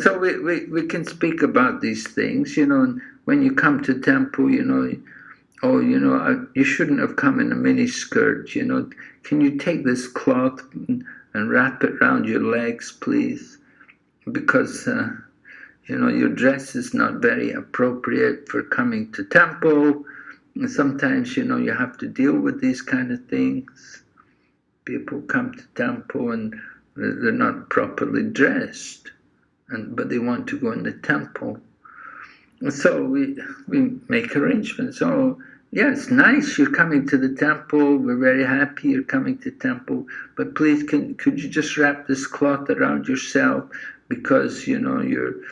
so we can speak about these things, and when you come to temple, you shouldn't have come in a mini skirt, can you take this cloth and wrap it around your legs, please, because your dress is not very appropriate for coming to temple. And sometimes, you have to deal with these kind of things. People come to temple and they're not properly dressed, but they want to go in the temple. And so we make arrangements. Oh, yeah, it's nice you're coming to the temple. We're very happy you're coming to temple. But please, could you just wrap this cloth around yourself, because you've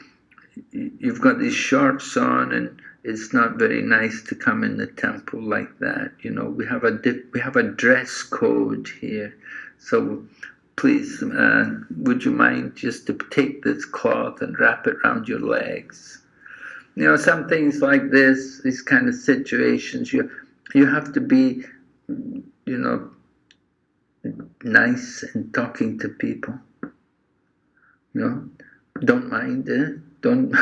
got these shorts on, and it's not very nice to come in the temple like that. We have a dress code here. So please, would you mind just to take this cloth and wrap it around your legs? Some things like this, these kind of situations, you have to be, nice in talking to people. Don't mind it. Don't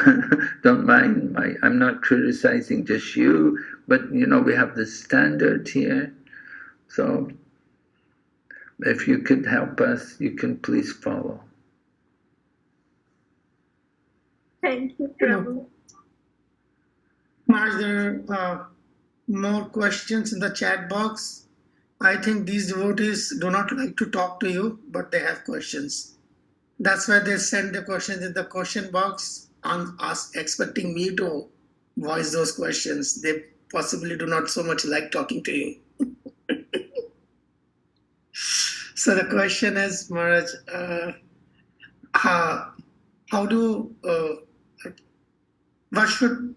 mind. I'm not criticizing just you, but we have this standard here. So if you could help us, you can please follow. Thank you, Prabhu. Maharaj, there are more questions in the chat box. I think these devotees do not like to talk to you, but they have questions. That's why they send the questions in the question box and expecting me to voice those questions. They possibly do not so much like talking to you. So the question is, Maharaj, what should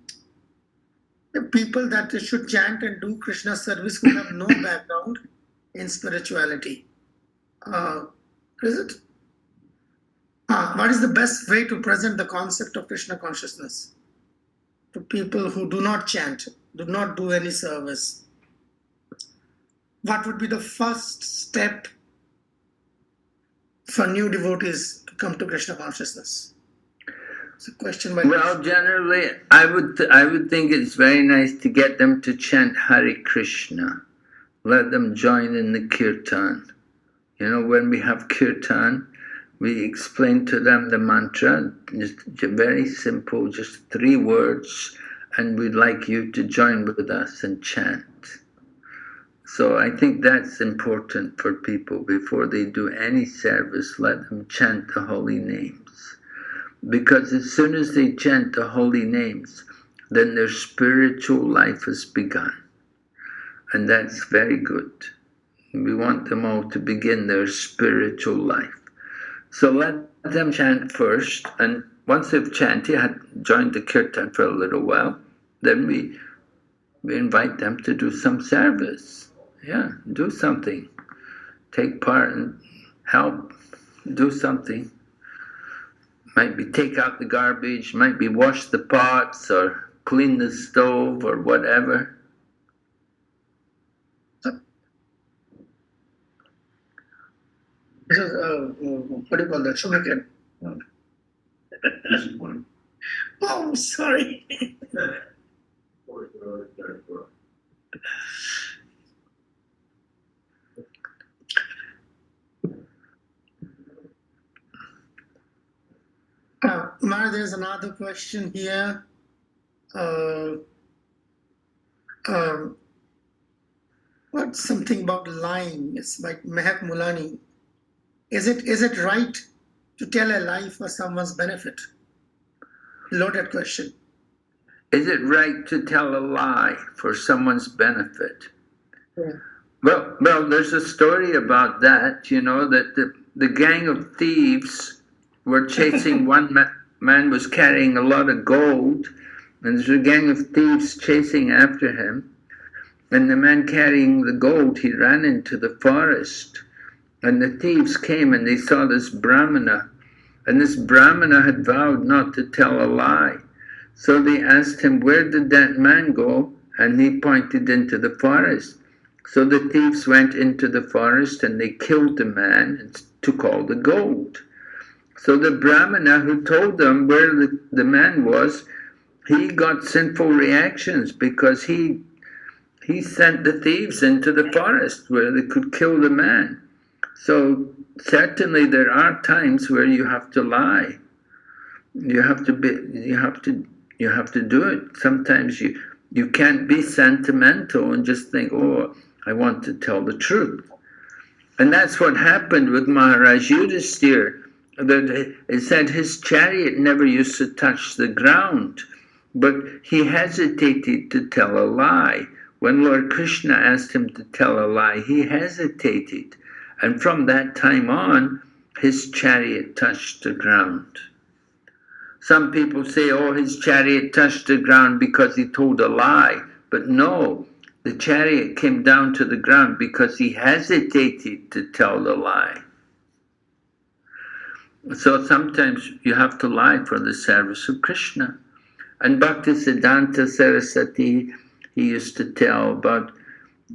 the people that should chant and do Krishna service who have no background in spirituality? Is it? What is the best way to present the concept of Krishna consciousness to people who do not chant, do not do any service? What would be the first step for new devotees to come to Krishna consciousness? It's a question by generally, I would think it's very nice to get them to chant Hare Krishna. Let them join in the kirtan. When we have kirtan, we explain to them the mantra, just very simple, just 3 words, and we'd like you to join with us and chant. So I think that's important for people. Before they do any service, let them chant the holy names. Because as soon as they chant the holy names, then their spiritual life has begun. And that's very good. We want them all to begin their spiritual life. So let them chant first, and once they've chanted, joined the kirtan for a little while, then we invite them to do some service. Yeah, do something. Take part and help, do something. Might be take out the garbage, might be wash the pots or clean the stove or whatever. This is, what do you call that? Sugarcane. Oh, sorry. Mara, there's another question here. What's something about lying? It's by Mehak Mulani. Is it right to tell a lie for someone's benefit? Loaded question. Is it right to tell a lie for someone's benefit? Yeah. Well, there's a story about that, that the gang of thieves were chasing one man was carrying a lot of gold, and there's a gang of thieves chasing after him. And the man carrying the gold, he ran into the forest. And the thieves came and they saw this Brahmana. And this Brahmana had vowed not to tell a lie. So they asked him, where did that man go? And he pointed into the forest. So the thieves went into the forest and they killed the man and took all the gold. So the Brahmana who told them where the man was, he got sinful reactions because he sent the thieves into the forest where they could kill the man. So certainly there are times where you have to lie. You have to do it. Sometimes you can't be sentimental and just think, oh, I want to tell the truth. And that's what happened with Maharaj Yudhisthira. That it said his chariot never used to touch the ground, but he hesitated to tell a lie. When Lord Krishna asked him to tell a lie, he hesitated. And from that time on, his chariot touched the ground. Some people say, oh, his chariot touched the ground because he told a lie. But no, the chariot came down to the ground because he hesitated to tell the lie. So sometimes you have to lie for the service of Krishna. And Bhaktisiddhanta Saraswati, he used to tell about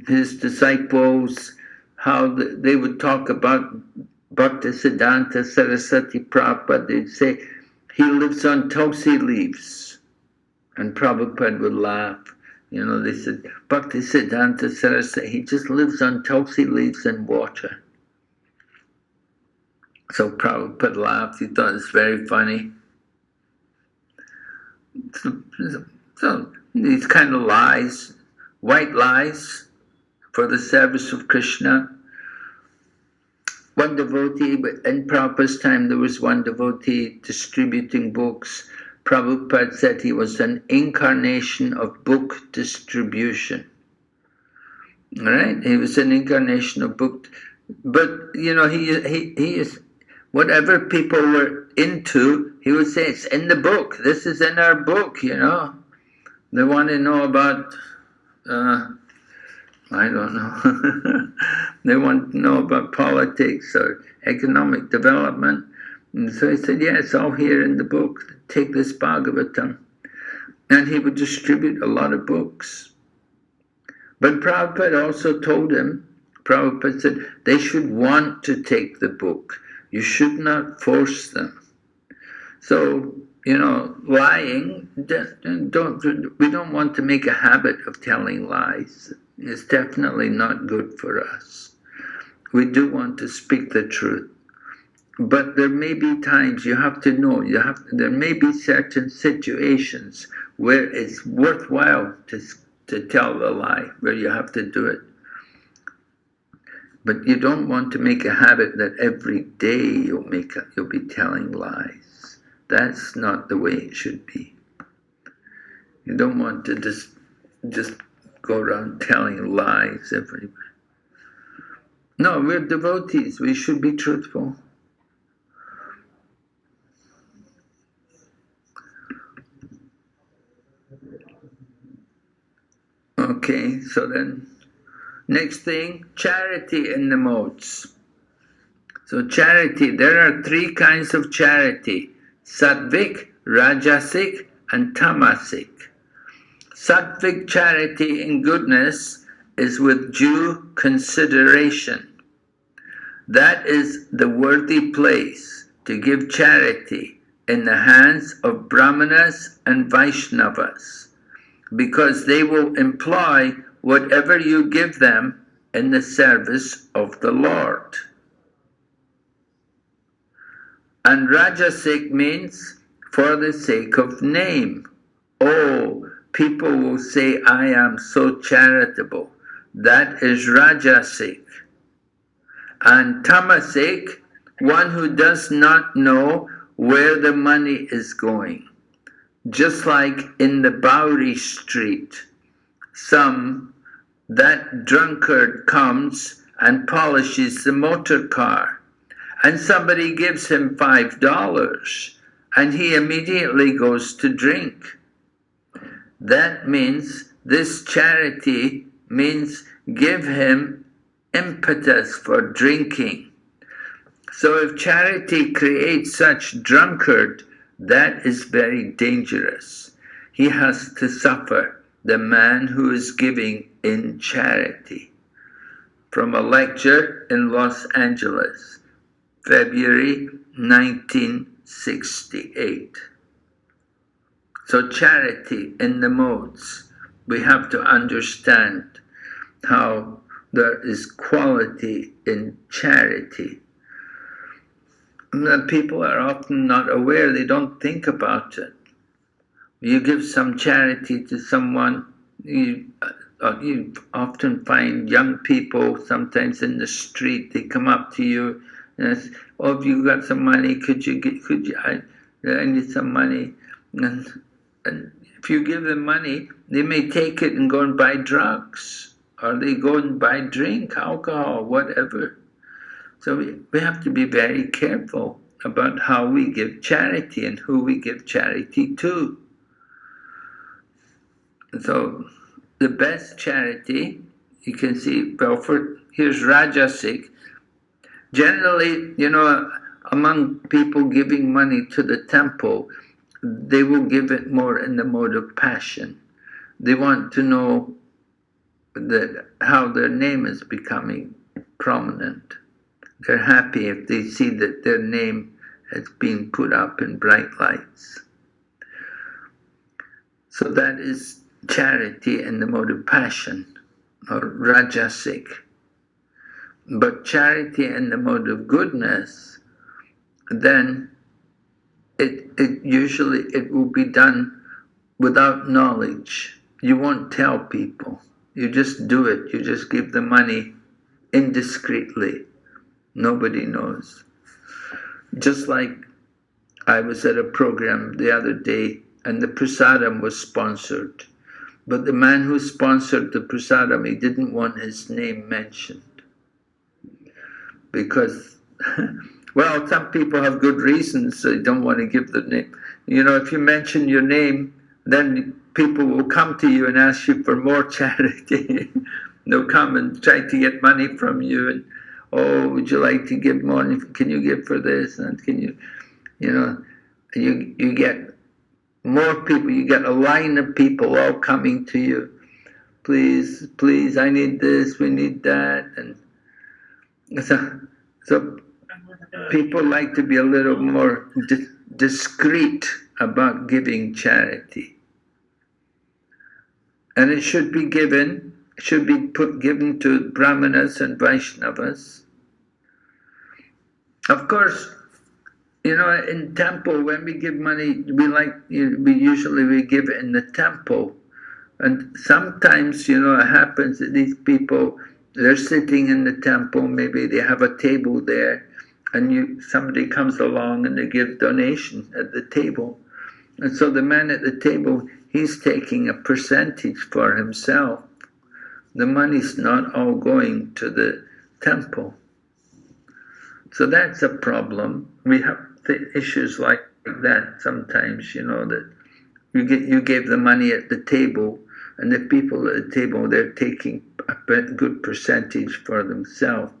his disciples, how they would talk about Bhaktisiddhanta Saraswati Prabhupada. They'd say, he lives on tulsi leaves. And Prabhupada would laugh. You know, they said, Bhaktisiddhanta Saraswati, he just lives on tulsi leaves and water. So Prabhupada laughed. He thought it was very funny. So these kind of lies, white lies for the service of Krishna. One devotee, in Prabhupada's time, there was one devotee distributing books. Prabhupada said he was an incarnation of book distribution. All right? He was an incarnation of book. But, you know, he is, whatever people were into, he would say, it's in the book. This is in our book, you know. They want to know about, I don't know. They want to know about politics or economic development. And so he said, yeah, it's all here in the book. Take this Bhagavatam. And he would distribute a lot of books. But Prabhupada also told him, Prabhupada said, they should want to take the book. You should not force them. So, you know, lying, we don't want to make a habit of telling lies. It's definitely not good for us. We do want to speak the truth. But there may be times you have to know, there may be certain situations where it's worthwhile to tell the lie, where you have to do it. But you don't want to make a habit that every day you'll be telling lies. That's not the way it should be. You don't want to just go around telling lies everywhere. No, we're devotees. We should be truthful. Okay, so then next thing, charity in the modes. So charity, there are three kinds of charity: sattvic, rajasic, and tamasic. Sattvic charity in goodness is with due consideration. That is the worthy place to give charity in the hands of brahmanas and Vaishnavas, because they will employ whatever you give them in the service of the Lord. And rajasic means for the sake of name. Oh, people will say, I am so charitable. That is rajasic. And tamasic, one who does not know where the money is going. Just like in the Bowery Street, that drunkard comes and polishes the motor car, and somebody gives him $5, and he immediately goes to drink. That means this charity means give him impetus for drinking. So if charity creates such drunkard, that is very dangerous. He has to suffer, the man who is giving in charity. From a lecture in Los Angeles, February 1968. So charity in the modes, we have to understand how there is quality in charity. And people are often not aware, they don't think about it. You give some charity to someone, you often find young people sometimes in the street, they come up to you and ask, oh, have you got some money? I need some money. And if you give them money, they may take it and go and buy drugs, or they go and buy drink, alcohol, whatever. So we have to be very careful about how we give charity and who we give charity to. So the best charity, you can see, well, here's Rajasic. Generally, among people giving money to the temple, they will give it more in the mode of passion. They want to know how their name is becoming prominent. They're happy if they see that their name has been put up in bright lights. So that is charity in the mode of passion, or rajasic. But charity in the mode of goodness, then it usually will be done without knowledge. You won't tell people. You just do it. You just give the money indiscreetly. Nobody knows. Just like I was at a program the other day and the prasadam was sponsored. But the man who sponsored the prasadam, he didn't want his name mentioned. Because, well, some people have good reasons they don't want to give the name. If you mention your name, then people will come to you and ask you for more charity. They'll come and try to get money from you. And, oh, would you like to give money? Can you give for this? And can you get more people. You get a line of people all coming to you. Please, please, I need this, we need that. And so people like to be a little more discreet about giving charity. And it should be given to Brahmanas and Vaishnavas. Of course, in temple, when we give money, we usually give it in the temple. And sometimes, it happens that these people, they're sitting in the temple, maybe they have a table there, and somebody comes along and they give donation at the table. And so the man at the table, he's taking a percentage for himself. The money's not all going to the temple. So that's a problem. We have issues like that sometimes, that you gave the money at the table, and the people at the table, they're taking a good percentage for themselves.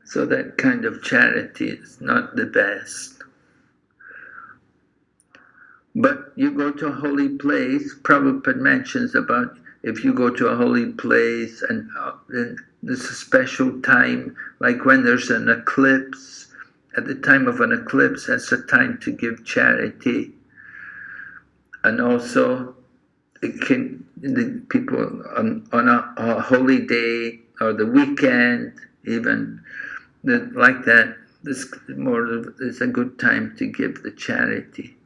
So that kind of charity is not the best. But you go to a holy place, Prabhupada mentions about if you go to a holy place and there's a special time, like when there's an eclipse. At the time of an eclipse, that's a time to give charity. And also, the people on a holy day or the weekend, even like that, it's a good time to give the charity.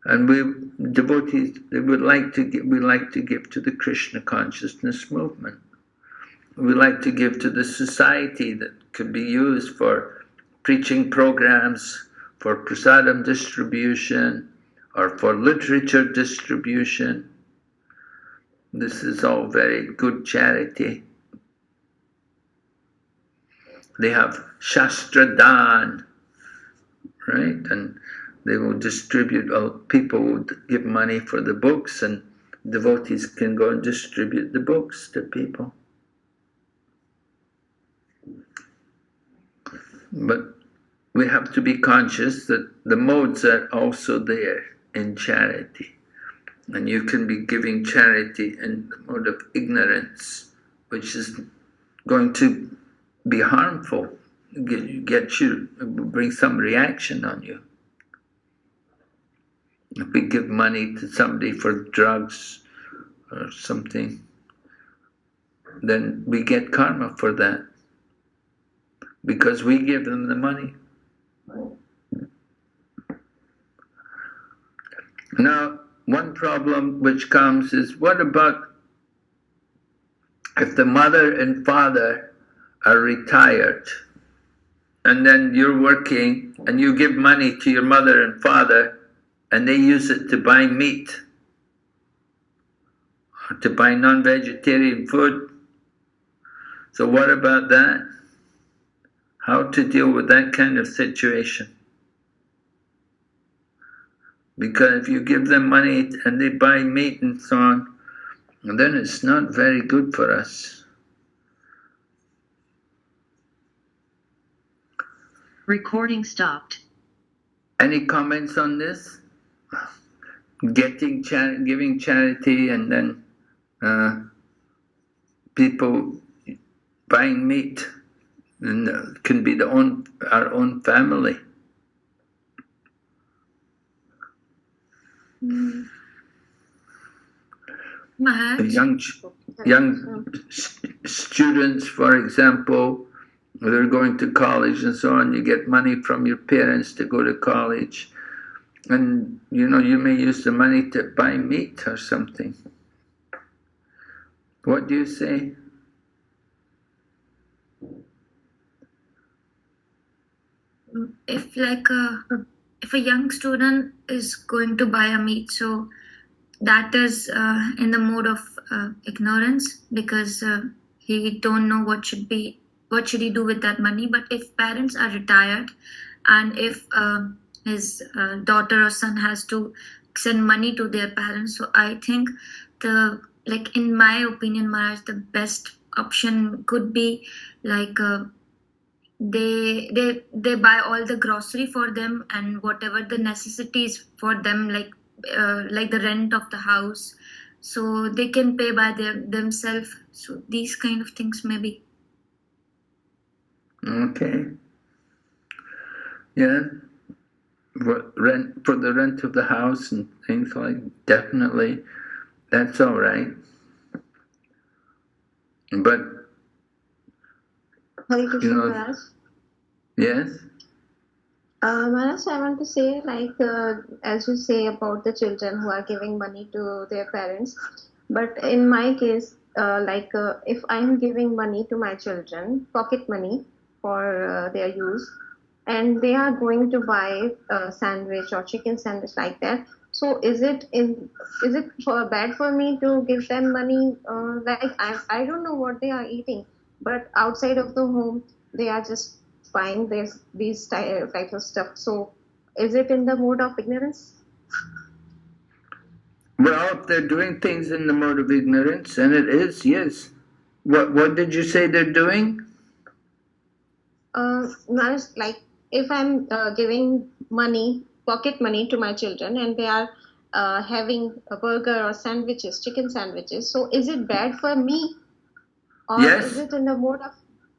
And devotees, we like to give to the Krishna consciousness movement. We like to give to the society that could be used for preaching programs, for prasadam distribution, or for literature distribution. This is all very good charity. They have Shastra Dan, right? And they will distribute, people will give money for the books, and devotees can go and distribute the books to people. But we have to be conscious that the modes are also there in charity. And you can be giving charity in the mode of ignorance, which is going to be harmful, bring some reaction on you. If we give money to somebody for drugs or something, then we get karma for that because we give them the money. Now, one problem which comes is, what about if the mother and father are retired and then you're working and you give money to your mother and father and they use it to buy meat or to buy non-vegetarian food? So what about that? How to deal with that kind of situation? Because if you give them money and they buy meat and so on, then it's not very good for us. Recording stopped. Any comments on this? Giving charity and then people buying meat, and can be our own family. Maharaj, Young students, for example, they're going to college and so on. You get money from your parents to go to college, and you may use the money to buy meat or something. What do you say? if if a young student is going to buy a meat, so that is in the mode of ignorance, because he don't know what should he do with that money. But if parents are retired and if his daughter or son has to send money to their parents, so I think in my opinion, Maharaj, the best option could be they buy all the grocery for them and whatever the necessities for them, like the rent of the house, so they can pay by themselves. So these kind of things maybe. Okay. Yeah. For the rent of the house and things definitely, that's all right. But Hare Krishna, Maharaj. Yes. Maharaj, I want to say, as you say about the children who are giving money to their parents, but in my case, if I'm giving money to my children, pocket money for their use, and they are going to buy a sandwich or chicken sandwich like that, so is it bad for me to give them money? I don't know what they are eating, but outside of the home they are just buying these type of stuff. So is it in the mode of ignorance? Well, if they're doing things in the mode of ignorance, and it is, yes. What did you say they're doing? Like if I'm giving money, pocket money to my children, and they are having a burger or sandwiches, chicken sandwiches, so is it bad for me, or Yes. is it in the mode of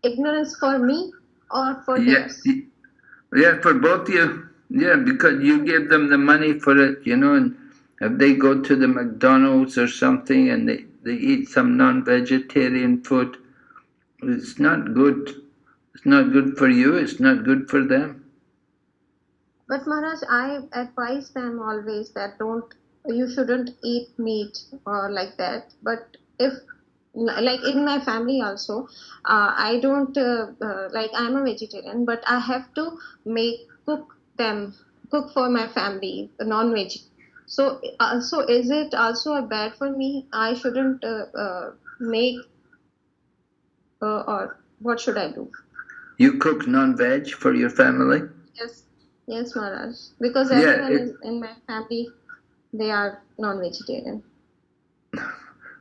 ignorance for me or for Yes. them? Yeah, for both of you. Yeah, because you give them the money for it, and if they go to the McDonald's or something and they eat some non-vegetarian food, it's not good. It's not good for you, it's not good for them. But Maharaj, I advise them always that you shouldn't eat meat or like that. But if, like in my family also, I don't, I'm a vegetarian, but I have to cook for my family, non-veg. So is it also bad for me? I shouldn't make, or what should I do? You cook non-veg for your family? Yes, Maharaj. Because everyone in my family, they are non-vegetarian.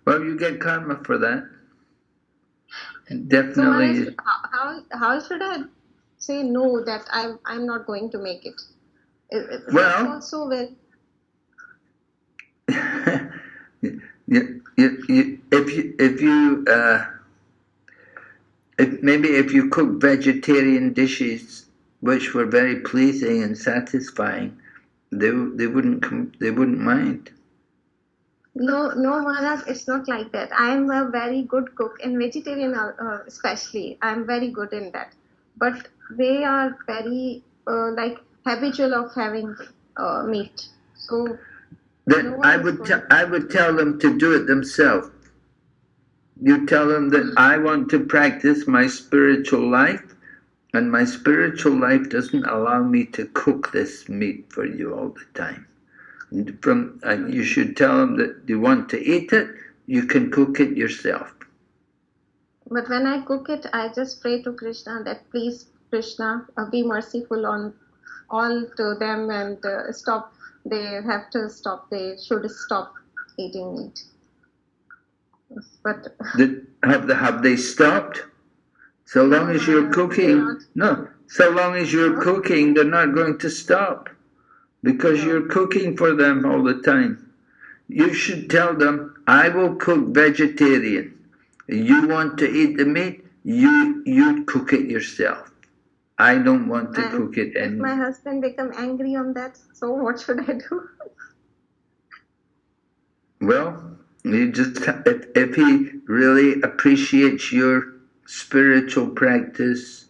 Well, you get karma for that. Definitely. So Maharaj, how should I say no that I'm not going to make it? Well, also well. If you cook vegetarian dishes which were very pleasing and satisfying, they wouldn't mind. No, no, Maharaj, it's not like that. I am a very good cook in vegetarian, especially. I'm very good in that. But they are very like habitual of having meat. So no Then one is going. I would tell them to do it themselves. You tell them that I want to practice my spiritual life, and my spiritual life doesn't allow me to cook this meat for you all the time. You should tell them that you want to eat it, you can cook it yourself. But when I cook it, I just pray to Krishna that please, Krishna, be merciful on all to them and stop. They have to stop. They should stop eating meat. But have they stopped? So long as you're cooking, so long as you're cooking, they're not going to stop, because you're cooking for them all the time. You should tell them, I will cook vegetarian. You want to eat the meat, you cook it yourself. I don't want to cook it anymore. If my husband become angry on that, so what should I do? Well, you just if he really appreciates your spiritual practice,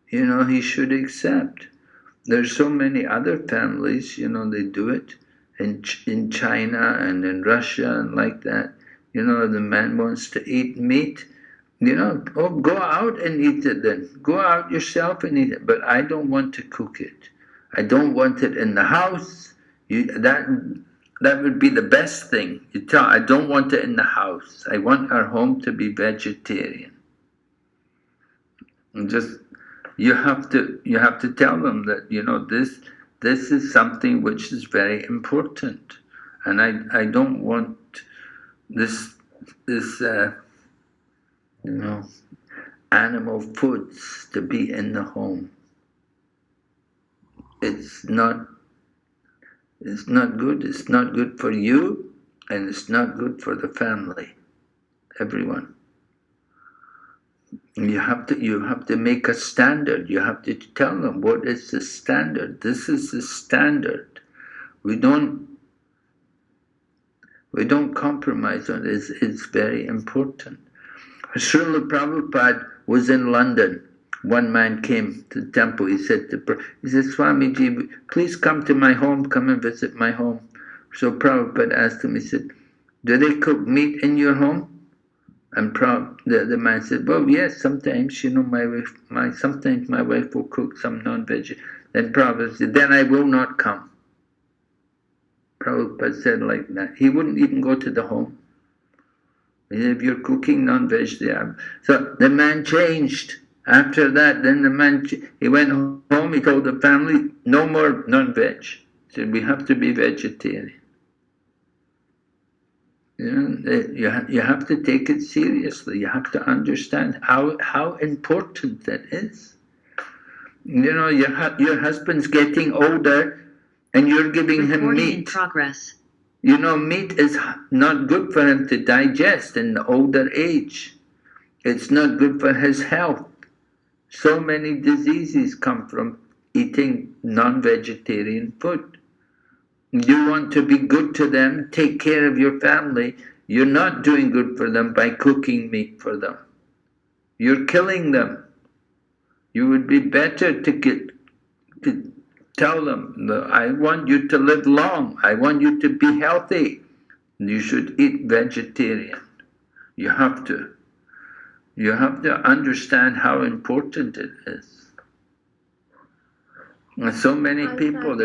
he should accept. There's so many other families, they do it in China and in Russia and like that. The man wants to eat meat. Go out and eat it then. Go out yourself and eat it. But I don't want to cook it. I don't want it in the house. That would be the best thing. You tell, I don't want it in the house. I want our home to be vegetarian. And you have to tell them that this is something which is very important, and I don't want this animal foods to be in the home. It's not good. It's not good for you, and it's not good for the family, everyone. You have to make a standard. You have to tell them what is the standard. This is the standard. We don't compromise on it. It's very important. Srila Prabhupada was in London. One man came to the temple. He said, Swamiji, please come to my home. Come and visit my home. So Prabhupada asked him, he said, do they cook meat in your home? And the man said, well, yes, sometimes, sometimes my wife will cook some non-veg. Then Prabhupada said, then I will not come. Prabhupada said like that. He wouldn't even go to the home. If you're cooking non-veg, so the man changed. After that, then he went home, he told the family, no more non-veg. He said, we have to be vegetarian. You have to take it seriously. You have to understand how important that is. Your husband's getting older, and you're giving him meat. In progress. Meat is not good for him to digest in the older age. It's not good for his health. So many diseases come from eating non-vegetarian food. You want to be good to them, take care of your family. You're not doing good for them by cooking meat for them. You're killing them. You would be better to tell them, I want you to live long. I want you to be healthy. You should eat vegetarian. You have to. You have to understand how important it is. And so many people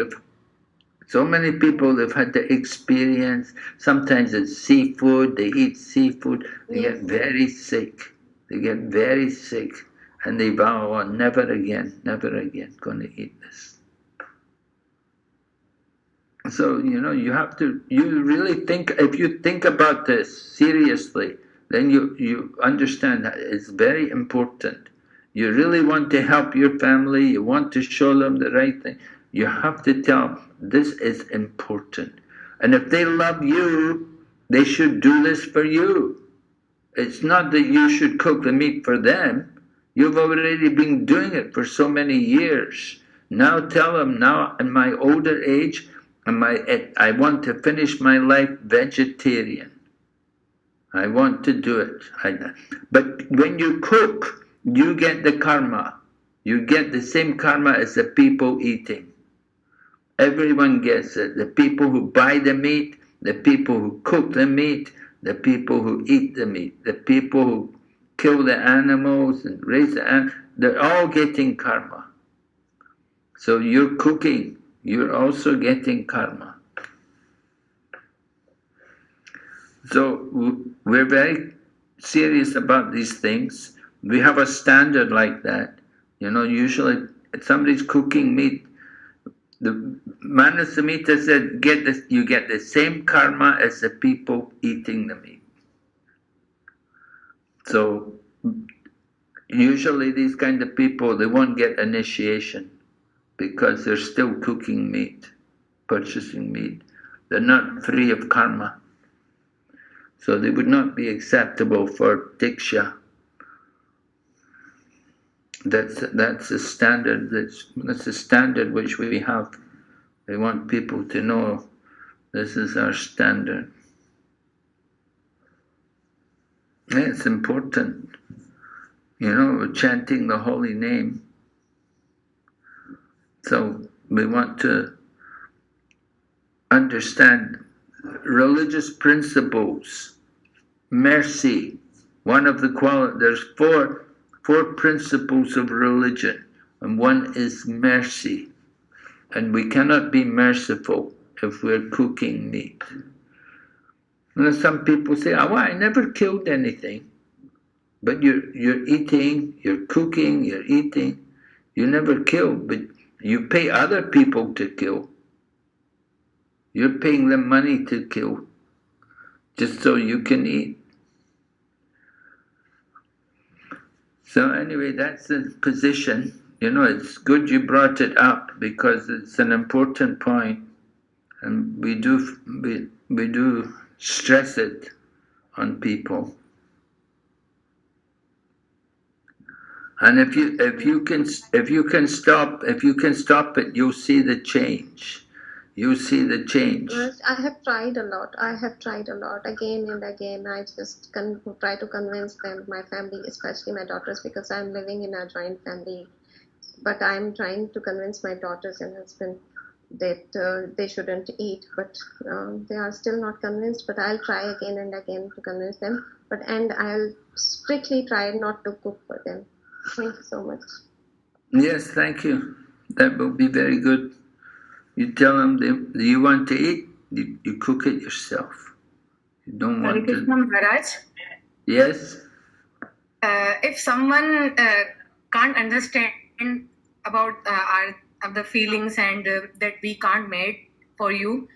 have had the experience. Sometimes it's seafood. They eat seafood. They get very sick. And they vow, oh, never again, going to eat this. So, you really think, if you think about this seriously, then you understand that it's very important. You really want to help your family, you want to show them the right thing. You have to tell them, this is important. And if they love you, they should do this for you. It's not that you should cook the meat for them. You've already been doing it for so many years. Now tell them, now in my older age, I want to finish my life vegetarian. I want to do it. But when you cook, you get the karma. You get the same karma as the people eating. Everyone gets it. The people who buy the meat, the people who cook the meat, the people who eat the meat, the people who kill the animals and raise the animals, they're all getting karma. So you're cooking, you're also getting karma. So we're very serious about these things. We have a standard like that. Usually if somebody's cooking meat, the Manu Samhita said, you get the same karma as the people eating the meat. So usually these kind of people, they won't get initiation because they're still cooking meat, purchasing meat. They're not free of karma. So they would not be acceptable for diksha. That's a standard. That's a standard which we have. We want people to know this is our standard. Yeah, it's important. We're chanting the holy name. So we want to understand religious principles. Mercy. One of the there's four principles of religion, and one is mercy. And we cannot be merciful if we're cooking meat. And some people say, "Oh, I never killed anything." But you're eating, you're cooking, you're eating. You never killed, but you pay other people to kill. You're paying them money to kill, just so you can eat. So anyway, that's the position. It's good you brought it up because it's an important point, and we do stress it on people. And if you can stop it, you'll see the change. You see the change. Yes, I have tried a lot. Again and again. I just try to convince them, my family, especially my daughters, because I'm living in a joint family. But I'm trying to convince my daughters and husband that they shouldn't eat. But they are still not convinced. But I'll try again and again to convince them. And I'll strictly try not to cook for them. Thank you so much. Yes, thank you. That will be very good. You tell them, do you want to eat? You cook it yourself. You don't want to. Maharaj. Yes. If someone can't understand about the feelings and that we can't made for you,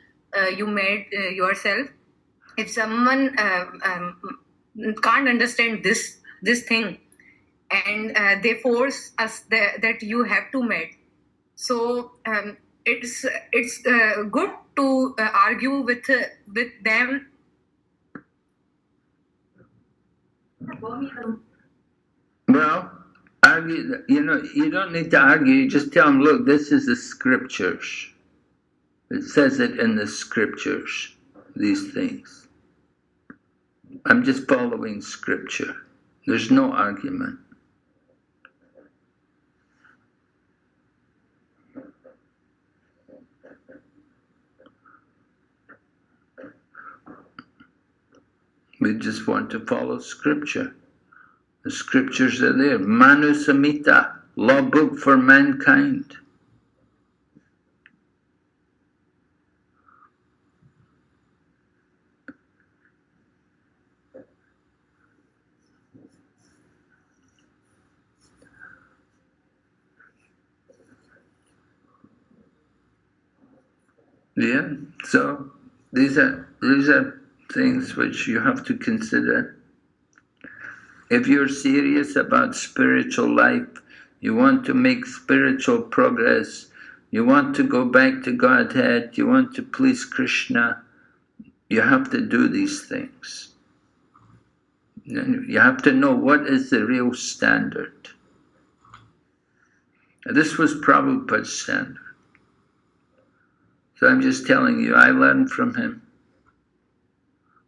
you made yourself. If someone can't understand this thing, and they force us that you have to made, so it's good to argue with them. Well, argue. You don't need to argue. You just tell them, look, this is the scriptures. It says it in the scriptures. These things. I'm just following scripture. There's no argument. We just want to follow scripture. The scriptures are there. Manu Samhita, law book for mankind. Yeah, so these are things which you have to consider. If you're serious about spiritual life, you want to make spiritual progress, you want to go back to Godhead, you want to please Krishna, you have to do these things. You have to know what is the real standard. This was Prabhupada's standard. So I'm just telling you, I learned from him.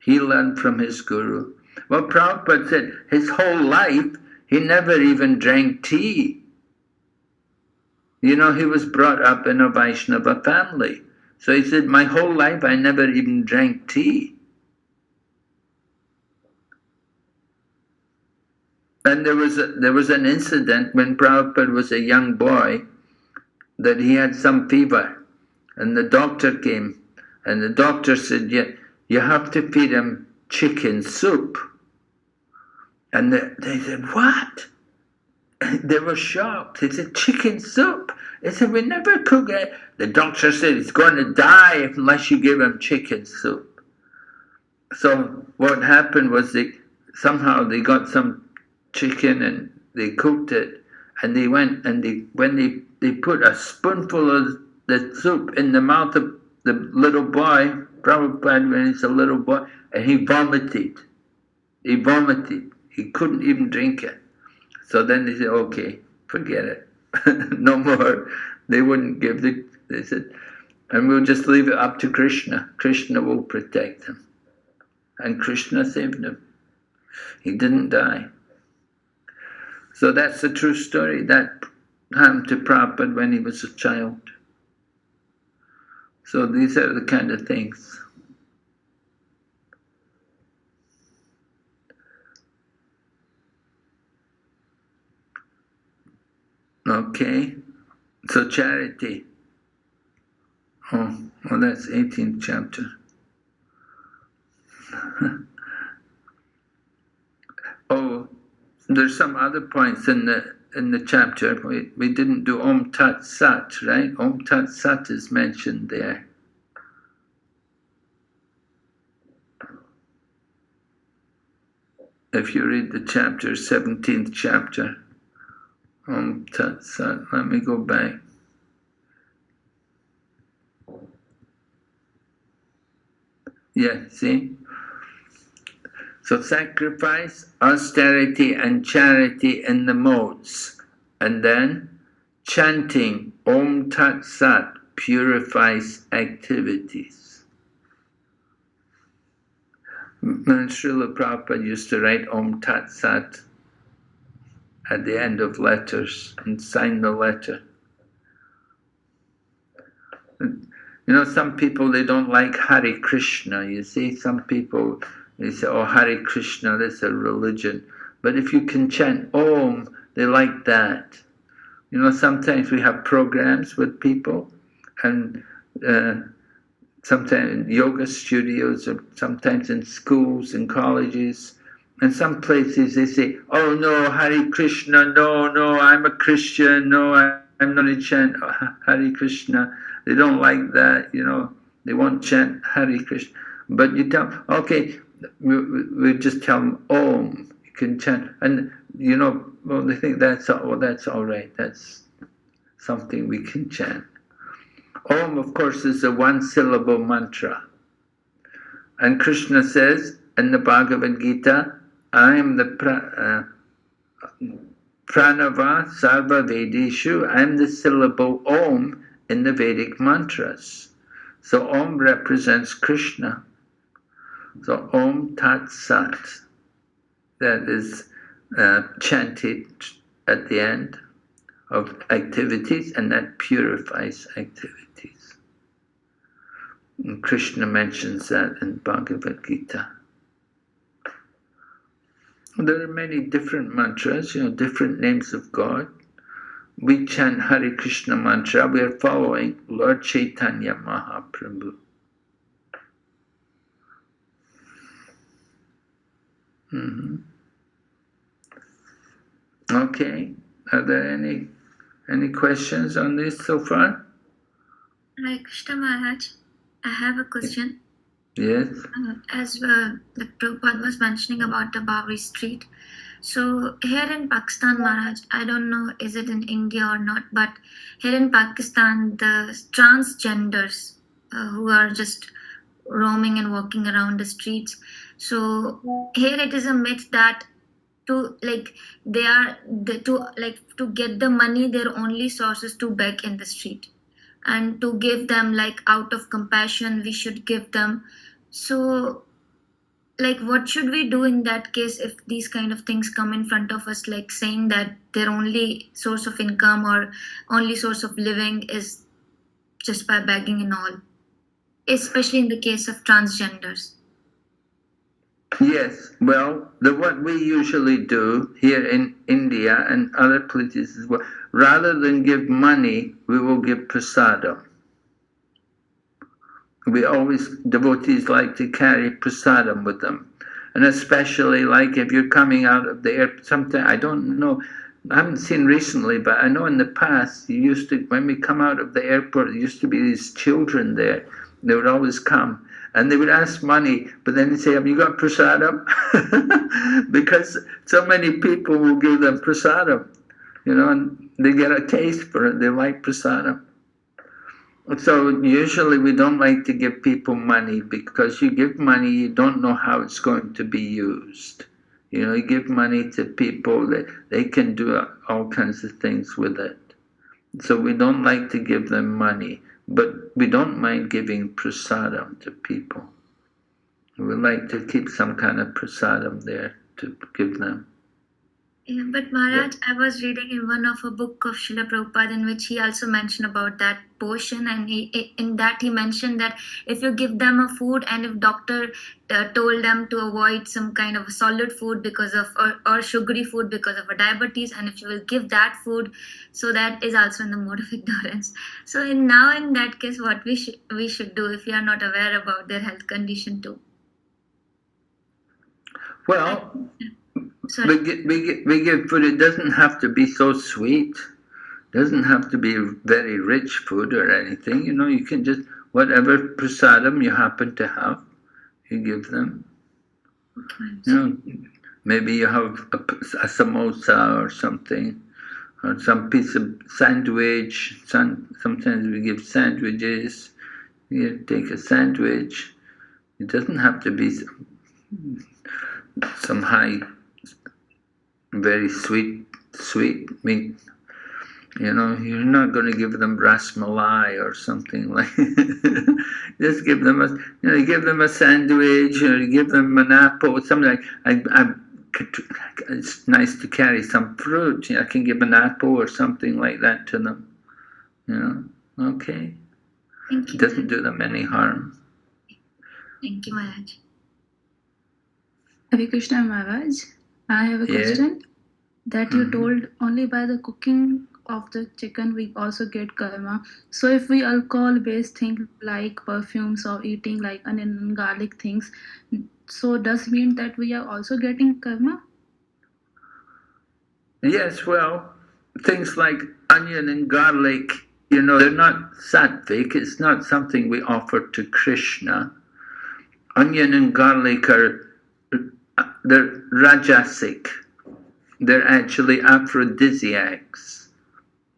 He learned from his guru. Well, Prabhupada said his whole life he never even drank tea. You know, he was brought up in a Vaishnava family. So he said, my whole life I never even drank tea. And there was an incident when Prabhupada was a young boy that he had some fever. And the doctor came. And the doctor said, you have to feed him chicken soup. And they said, what? They were shocked. They said, chicken soup? They said, we never cook it. The doctor said, he's going to die unless you give him chicken soup. So what happened was somehow they got some chicken and they cooked it. And they went and when they put a spoonful of the soup in the mouth of the little boy, Prabhupada when he's a little boy, and he vomited. He vomited. He couldn't even drink it. So then they said, okay, forget it. No more. They wouldn't give they said, and we'll just leave it up to Krishna. Krishna will protect him. And Krishna saved him. He didn't die. So that's the true story. That happened to Prabhupada when he was a child. So these are the kind of things. Okay, so charity. Oh, well, that's 18th chapter. Oh, there's some other points in the chapter. We didn't do Om Tat Sat, right? Om Tat Sat is mentioned there. If you read the chapter, 17th chapter. Om Tat Sat. Let me go back. Yeah, see? So sacrifice, austerity, and charity in the modes. And then chanting Om Tat Sat purifies activities. Srila Prabhupada used to write Om Tat Sat at the end of letters and sign the letter. You know, some people, they don't like Hare Krishna. You see, some people, they say, oh, Hare Krishna, that's a religion. But if you can chant Om, they like that. You know, sometimes we have programs with people, and sometimes in yoga studios, or sometimes in schools and colleges. And some places they say, oh no, Hare Krishna, no, I'm a Christian, no, I'm not a chant Hare Krishna. They don't like that, you know, they won't chant Hare Krishna. But you tell them, okay, we just tell them Om, you can chant. And, you know, well, they think that's all right, that's something we can chant. Om, of course, is a one-syllable mantra. And Krishna says in the Bhagavad Gita, I am the Pranava Sarva Vedeshu. I am the syllable Om in the Vedic mantras. So Om represents Krishna. So Om Tat Sat. That is chanted at the end of activities, and that purifies activities. And Krishna mentions that in Bhagavad Gita. There are many different mantras, you know, different names of God. We chant Hare Krishna mantra, we are following Lord Chaitanya Mahaprabhu. Okay, are there any questions on this so far? Hare Krishna Maharaj, I have a question. Yes. As the Prabhupada was mentioning about the Bowery Street. So here in Pakistan, Maharaj, I don't know is it in India or not, but here in Pakistan, the transgenders who are just roaming and walking around the streets. So here it is a myth that to get the money, their only source is to beg in the street, and to give them, like, out of compassion, we should give them. So like what should we do in that case if these kind of things come in front of us, like saying that their only source of income or only source of living is just by begging and all, especially in the case of transgenders? Yes, well, what we usually do here in India and other places as well, rather than give money, we will give prasadam. We always, devotees like to carry prasadam with them. And especially like if you're coming out of the airport, sometimes, I don't know, I haven't seen recently, but I know in the past, you used to, when we come out of the airport, there used to be these children there. They would always come. And they would ask money, but then they'd say, have you got prasadam? Because so many people will give them prasadam, you know, and they get a taste for it. They like prasadam. So usually we don't like to give people money, because you give money, you don't know how it's going to be used. You know, you give money to people that they can do all kinds of things with it. So we don't like to give them money, but we don't mind giving prasadam to people. We like to keep some kind of prasadam there to give them. Yeah, but Maharaj, I was reading in one of a book of Srila Prabhupada in which he also mentioned about that portion, and in that he mentioned that if you give them a food and if doctor told them to avoid some kind of a solid food because of or sugary food because of a diabetes, and if you will give that food, so that is also in the mode of ignorance. So in that case, what we should do if we are not aware about their health condition too? Well, we give food. It doesn't have to be so sweet. It doesn't have to be very rich food or anything. You know, you can just, whatever prasadam you happen to have, you give them. You know, maybe you have a samosa or something, or some piece of sandwich. Sometimes we give sandwiches. You take a sandwich. It doesn't have to be some high, very sweet meat. You know, you're not going to give them ras malai or something like. Just give them you give them a sandwich, or you give them an apple, something like. It's nice to carry some fruit. I can give an apple or something like that to them. You know, okay. Thank you. It doesn't do them any harm. Thank you, Maharaj. Hare Krishna Maharaj, I have a question. That you told only by the cooking of the chicken we also get karma. So if we alcohol based things like perfumes or eating like onion and garlic things, so does mean that we are also getting karma? Yes, well, things like onion and garlic, you know, they're not sattvic. It's not something we offer to Krishna. Onion and garlic they're rajasic. They're actually aphrodisiacs,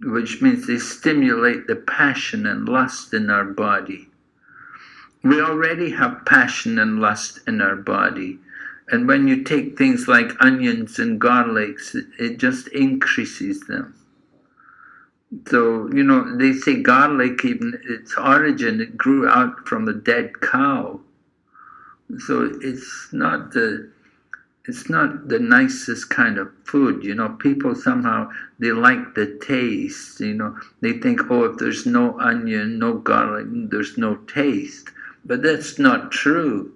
which means they stimulate the passion and lust in our body. We already have passion and lust in our body. And when you take things like onions and garlics, it just increases them. So, you know, they say garlic, even its origin, it grew out from a dead cow. So it's not the nicest kind of food, you know. People somehow, they like the taste, you know. They think, oh, if there's no onion, no garlic, there's no taste. But that's not true.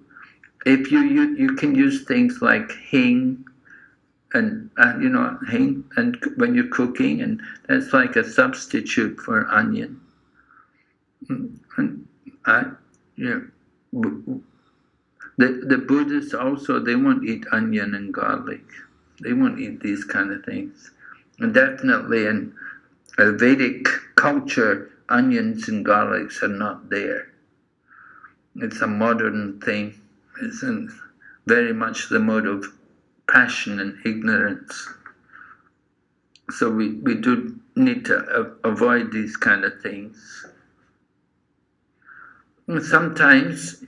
If you can use things like hing, and you know, hing, and when you're cooking, and that's like a substitute for onion. And the Buddhists also, they won't eat onion and garlic. They won't eat these kind of things. And definitely in a Vedic culture, onions and garlics are not there. It's a modern thing. It's very much the mode of passion and ignorance. So we do need to avoid these kind of things. And sometimes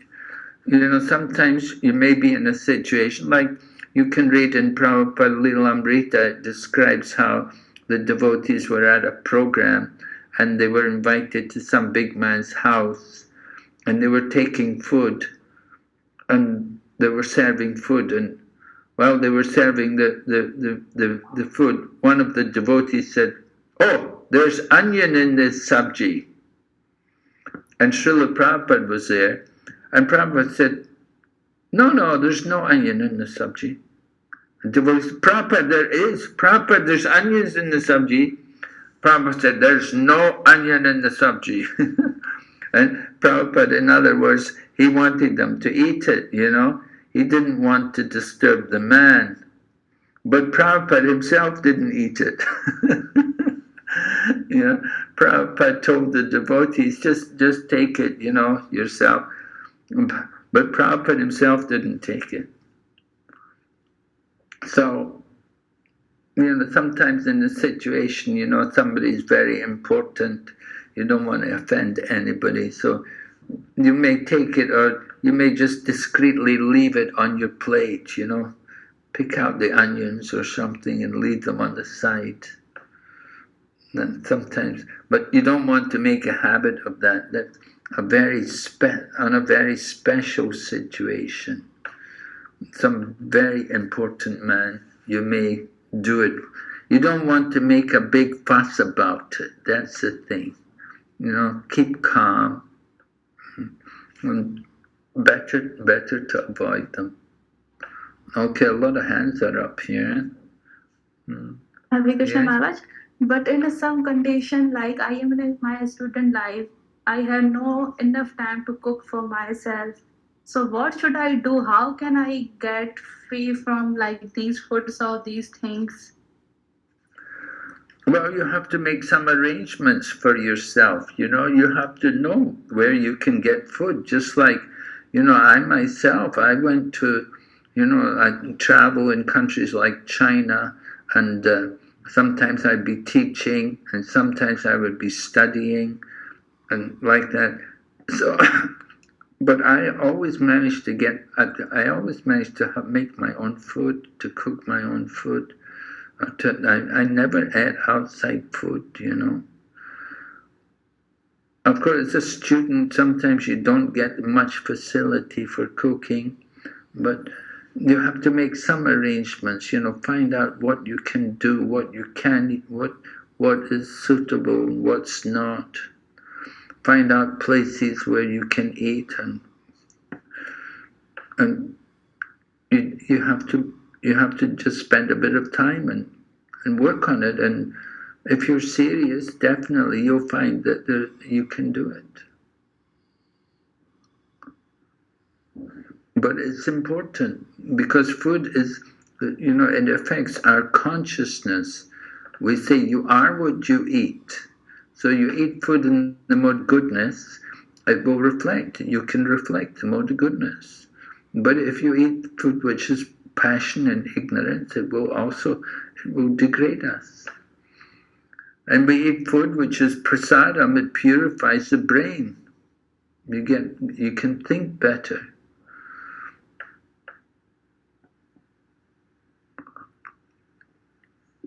you may be in a situation, like you can read in Prabhupada Lilamrita, it describes how the devotees were at a program and they were invited to some big man's house and they were taking food. And they were serving food, and while they were serving the food, one of the devotees said, "Oh, there's onion in this sabji." And Srila Prabhupada was there, and Prabhupada said, No, there's no onion in the sabji. And devotees, Prabhupada, there is. Prabhupada, there's onions in the sabji. Prabhupada said, there's no onion in the sabji. And Prabhupada, in other words, he wanted them to eat it, you know. He didn't want to disturb the man. But Prabhupada himself didn't eat it. You know, Prabhupada told the devotees, just take it, you know, yourself. But Prabhupada himself didn't take it. So, you know, sometimes in a situation, you know, somebody is very important, you don't want to offend anybody, so you may take it, or you may just discreetly leave it on your plate, you know. Pick out the onions or something and leave them on the side. And sometimes, but you don't want to make a habit of that. That's on a very special situation. Some very important man, you may do it. You don't want to make a big fuss about it. That's the thing. You know, keep calm. And better to avoid them. Okay, a lot of hands are up here. Hare Krishna Yes. Maharaj. But in some condition, like I am in my student life, I have no enough time to cook for myself. So what should I do? How can I get free from like these foods or these things? Well, you have to make some arrangements for yourself. You know, you have to know where you can get food. Just like, you know, I myself, I went to, you know, I travel in countries like China, and sometimes I'd be teaching, and sometimes I would be studying, and like that. So, but I always managed to make my own food, to cook my own food. I never ate outside food, you know. Of course, as a student, sometimes you don't get much facility for cooking, but you have to make some arrangements, you know, find out what you can do, what you can eat, what is suitable, what's not. Find out places where you can eat, and you have to just spend a bit of time and work on it. And if you're serious, definitely you'll find that you can do it. But it's important because food is, you know, it affects our consciousness. We say you are what you eat. So you eat food in the mode goodness, it will reflect. You can reflect the mode of goodness. But if you eat food which is passion and ignorance, it will degrade us. And we eat food which is prasadam, it purifies the brain. You can think better.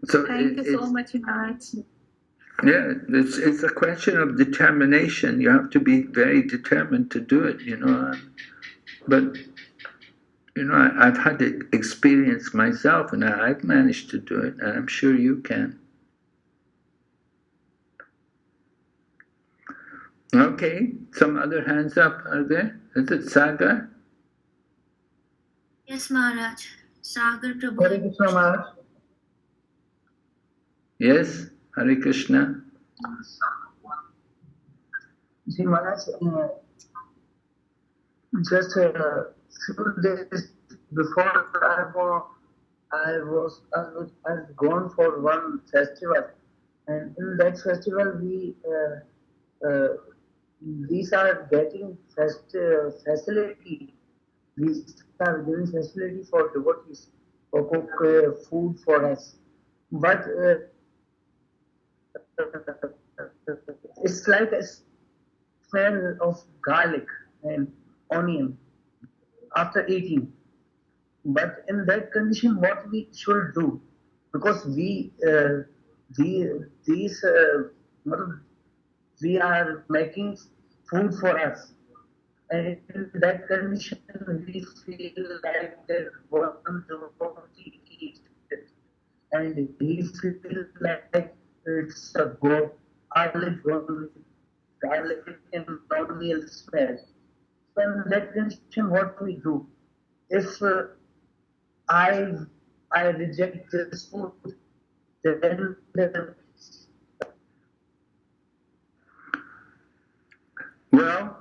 So Thank you so much, Maharaj. Yeah, it's a question of determination. You have to be very determined to do it, you know. But, you know, I've had the experience myself, and I've managed to do it, and I'm sure you can. Okay, some other hands up, are there? Is it Sagar? Yes, Maharaj. Sagar Prabhu. Hare Krishna Maharaj. Yes, Hare Krishna. See Maharaj, just a few days before I've gone for one festival, and in that festival these are getting facility. These are giving facility for devotees for cook food for us, but it's like a smell of garlic and onion after eating. But in that condition, what we should do? Because we are making food for us. And in that condition, we feel like that one devotee eats it, and he feels like it's a garlic, garlic and oil smell. So in that condition, what we do? If I I reject this food, then Well,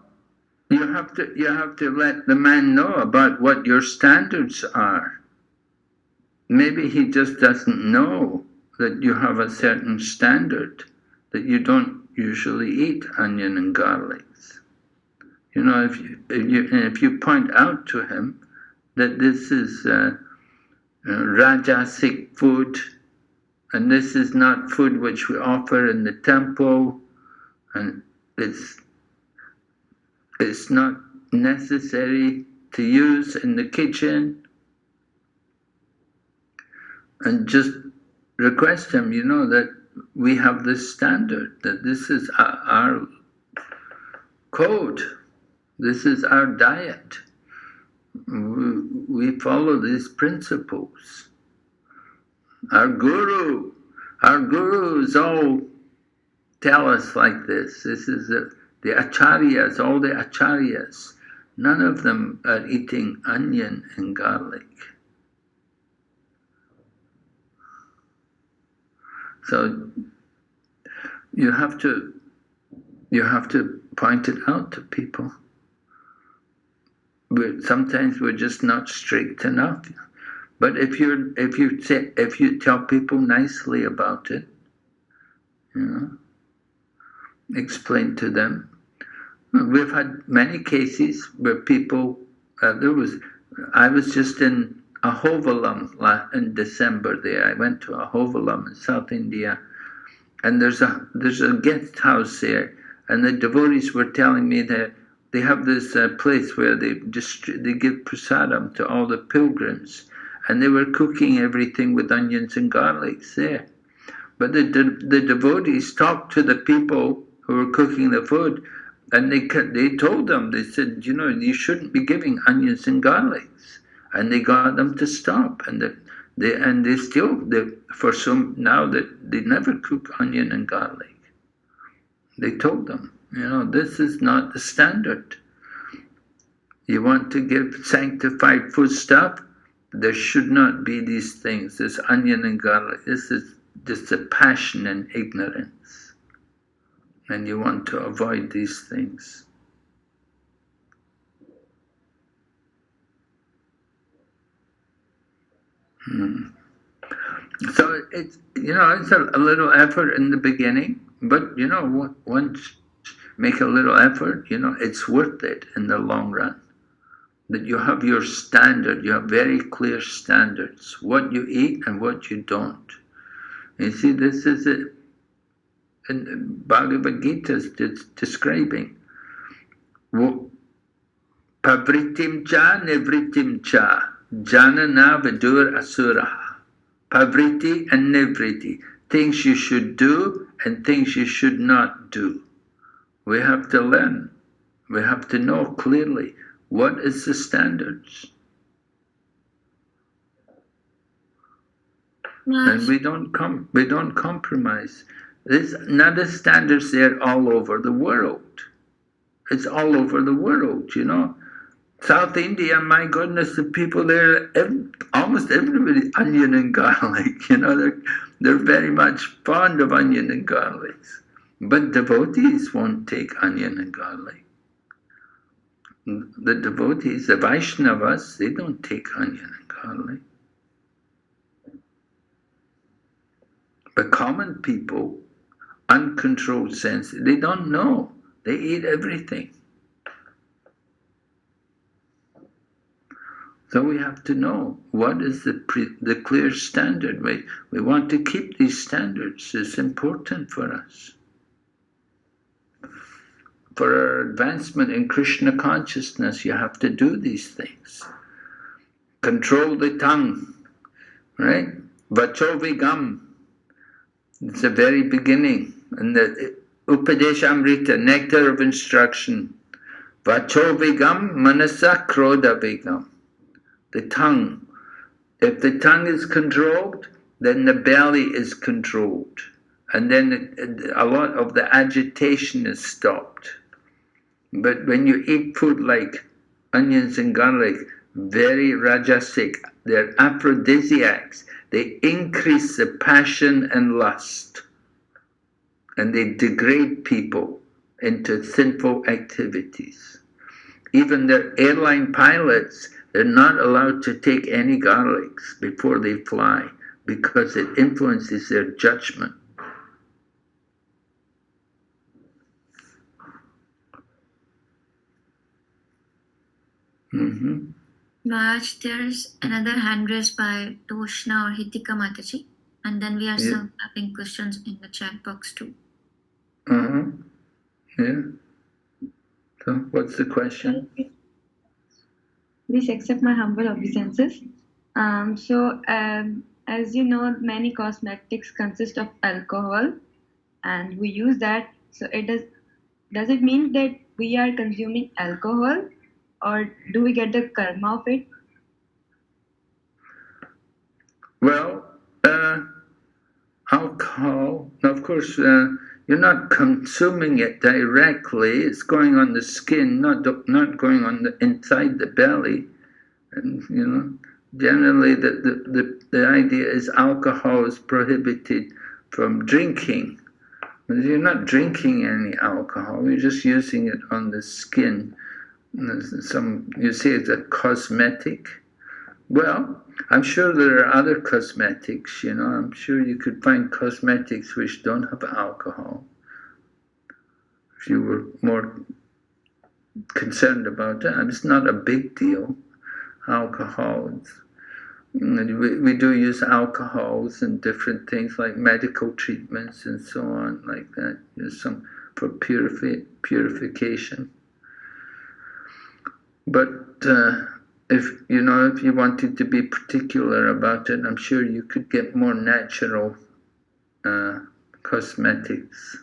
you have to let the man know about what your standards are. Maybe he just doesn't know that you have a certain standard, that you don't usually eat onion and garlics. You know, if you point out to him that this is rajasic food, and this is not food which we offer in the temple, and it's not necessary to use in the kitchen, and just request him, you know, that we have this standard, that this is our code, this is our diet. We follow these principles. Our gurus all tell us like this. This is the acharyas, all the acharyas. None of them are eating onion and garlic. So you have to point it out to people. Sometimes we're just not strict enough. But if you tell people nicely about it, you know, explain to them. We've had many cases where people. I was just in Ahovalam in December. There, I went to Ahovalam in South India, and there's a guest house there, and the devotees were telling me that they have this place where they give prasadam to all the pilgrims, and they were cooking everything with onions and garlics there. But the devotees talked to the people who were cooking the food, and they told them, they said, you know, you shouldn't be giving onions and garlics, and they got them to stop, and they still for some now that they never cook onion and garlic. They told them, you know, this is not the standard. You want to give sanctified food stuff, there should not be these things, this onion and garlic. This is just a passion and ignorance. And you want to avoid these things. So it's, you know, it's a little effort in the beginning, but you know, once make a little effort, you know, it's worth it in the long run. That you have your standard, you have very clear standards, what you eat and what you don't. You see, this is it. And Bhagavad Gita is describing pavritim cha nivritim cha janana vidur asura. Pavriti and nivriti, things you should do and things you should not do. We have to learn. We have to know clearly what is the standards. And we don't compromise. There's not a standards there all over the world. It's all over the world, you know. South India, my goodness, the people there, almost everybody, onion and garlic, you know, they're very much fond of onion and garlics. But devotees won't take onion and garlic. The devotees, the Vaishnavas, they don't take onion and garlic. But common people, uncontrolled sense, they don't know. They eat everything. So we have to know what is the clear standard. We want to keep these standards. It's important for us. For our advancement in Krishna consciousness, you have to do these things. Control the tongue, right? Vacho vigam. It's the very beginning. And the Upadeshamrita, nectar of instruction. Vachovigam manasa krodavigam. The tongue. If the tongue is controlled, then the belly is controlled. And then a lot of the agitation is stopped. But when you eat food like onions and garlic, very rajasic, they're aphrodisiacs. They increase the passion and lust. And they degrade people into sinful activities. Even the airline pilots, they're not allowed to take any garlics before they fly because it influences their judgment. Mm-hmm. Raj, there's another hand raised by Toshna or Hitika Mataji, and then we are some having questions in the chat box too. Uh-huh. Yeah. So what's the question? Please accept my humble obeisances. As you know, many cosmetics consist of alcohol, and we use that. So does it mean that we are consuming alcohol, or do we get the karma of it? Well, alcohol, of course, you're not consuming it directly. It's going on the skin, not going on the inside the belly. And generally, the idea is alcohol is prohibited from drinking. But you're not drinking any alcohol. You're just using it on the skin. You say it's a cosmetic. Well, I'm sure there are other cosmetics, I'm sure you could find cosmetics which don't have alcohol. If you were more concerned about that, it's not a big deal. Alcohol. We do use alcohols and different things like medical treatments and so on, like that. Use some for purification. But if you wanted to be particular about it, I'm sure you could get more natural cosmetics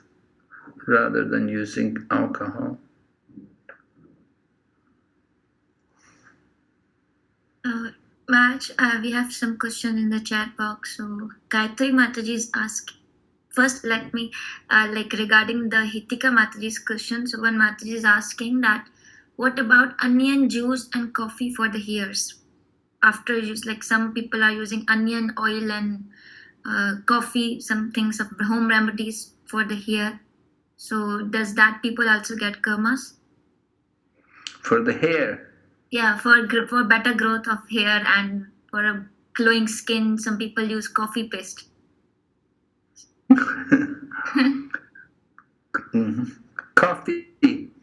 rather than using alcohol. Raj, we have some question in the chat box. So Gayatri Mataji is asking. First, let me regarding the Hitika Mataji's question. So one Mataji is asking that, what about onion juice and coffee for the hairs? After use, like some people are using onion oil and coffee, some things of home remedies for the hair. So does that people also get karmas? For the hair? Yeah, for better growth of hair and for a glowing skin, some people use coffee paste. Mm-hmm.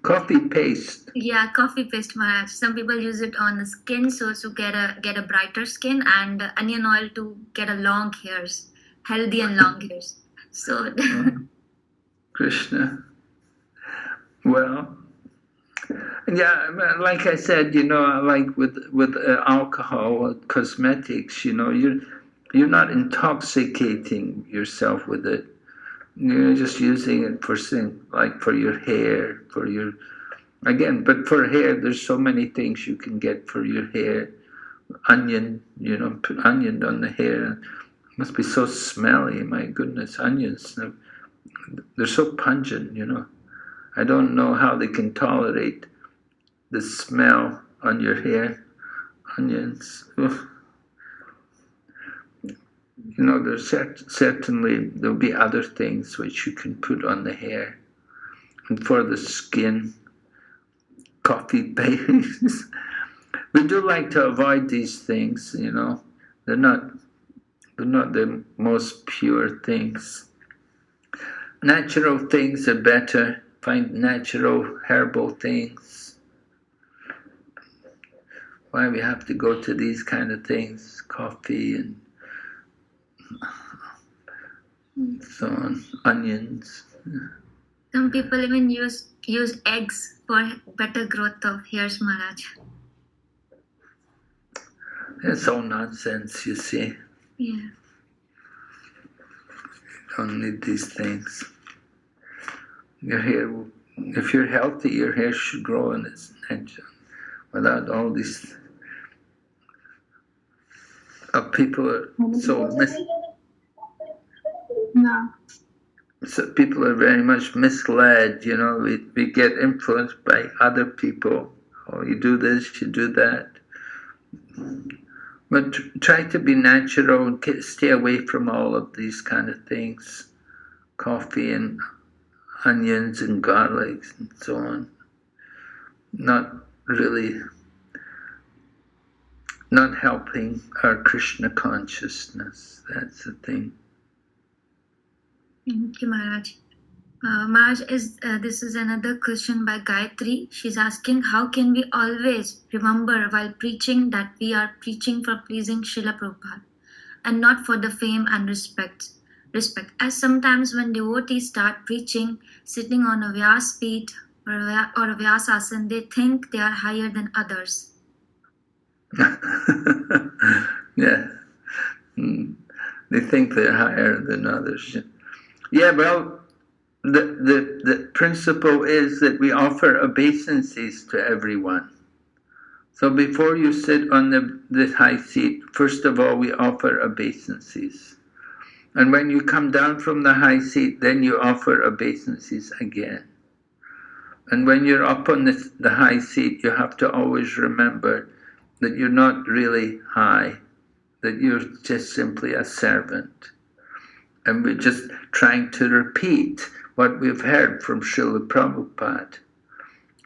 Coffee paste. Yeah, coffee paste, Maharaj. Some people use it on the skin so to get a brighter skin, and onion oil to get a long hairs, healthy and long hairs. So Krishna. Well, yeah, like I said, like with alcohol, cosmetics, you're not intoxicating yourself with it. You're just using it for your hair, but for hair, there's so many things you can get for your hair. Onion, put onion on the hair. It must be so smelly, my goodness, onions. They're so pungent, I don't know how they can tolerate the smell on your hair. Onions. Oof. There's certainly there'll be other things which you can put on the hair. And for the skin, coffee paste. We do like to avoid these things, They're not the most pure things. Natural things are better. Find natural herbal things. Why we have to go to these kind of things, coffee and so on, onions. Some people even use eggs for better growth of hairs, Maharaj. It's all nonsense, you see. Yeah. You don't need these things. Your hair will If you're healthy, your hair should grow in its head without all these people are so No. so people are very much misled. We get influenced by other people. Oh, you do this, you do that. But try to be natural and stay away from all of these kind of things. Coffee and onions and garlics and so on. Not really, not helping our Krishna consciousness. That's the thing. Thank you, Maharaj. Maharaj, this is another question by Gayatri. She's asking, how can we always remember while preaching that we are preaching for pleasing Srila Prabhupada and not for the fame and respect? As sometimes when devotees start preaching, sitting on a Vyas feet or a Vyasasan, they think they are higher than others. Yeah. They think they're higher than others. Yeah, well, the principle is that we offer obeisances to everyone. So before you sit on the high seat, first of all, we offer obeisances. And when you come down from the high seat, then you offer obeisances again. And when you're up on the high seat, you have to always remember that you're not really high, that you're just simply a servant. And we're just trying to repeat what we've heard from Srila Prabhupada.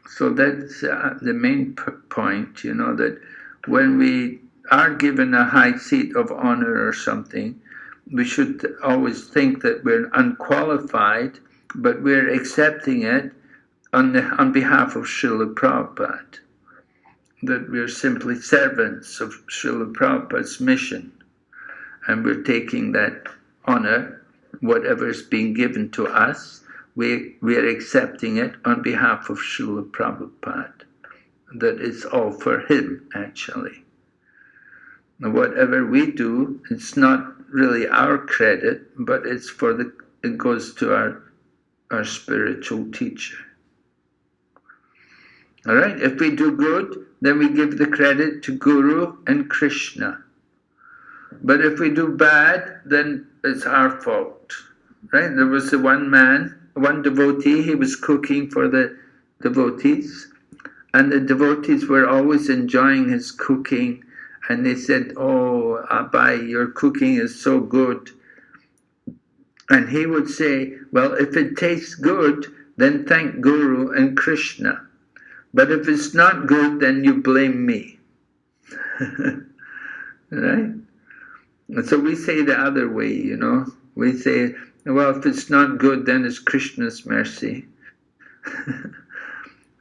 So that's the main point, that when we are given a high seat of honor or something, we should always think that we're unqualified, but we're accepting it on behalf of Srila Prabhupada, that we're simply servants of Srila Prabhupada's mission, and we're taking that honor, whatever is being given to us, we are accepting it on behalf of Srila Prabhupada. That it's all for him, actually. Now, whatever we do, it's not really our credit, but it goes to our spiritual teacher. All right, if we do good, then we give the credit to Guru and Krishna. But if we do bad, then it's our fault. Right? There was one devotee, he was cooking for the devotees, and the devotees were always enjoying his cooking, and they said, "Oh, Abai, your cooking is so good." And he would say, "Well, if it tastes good, then thank Guru and Krishna. But if it's not good, then you blame me." Right? And so we say the other way, We say, well, if it's not good, then it's Krishna's mercy.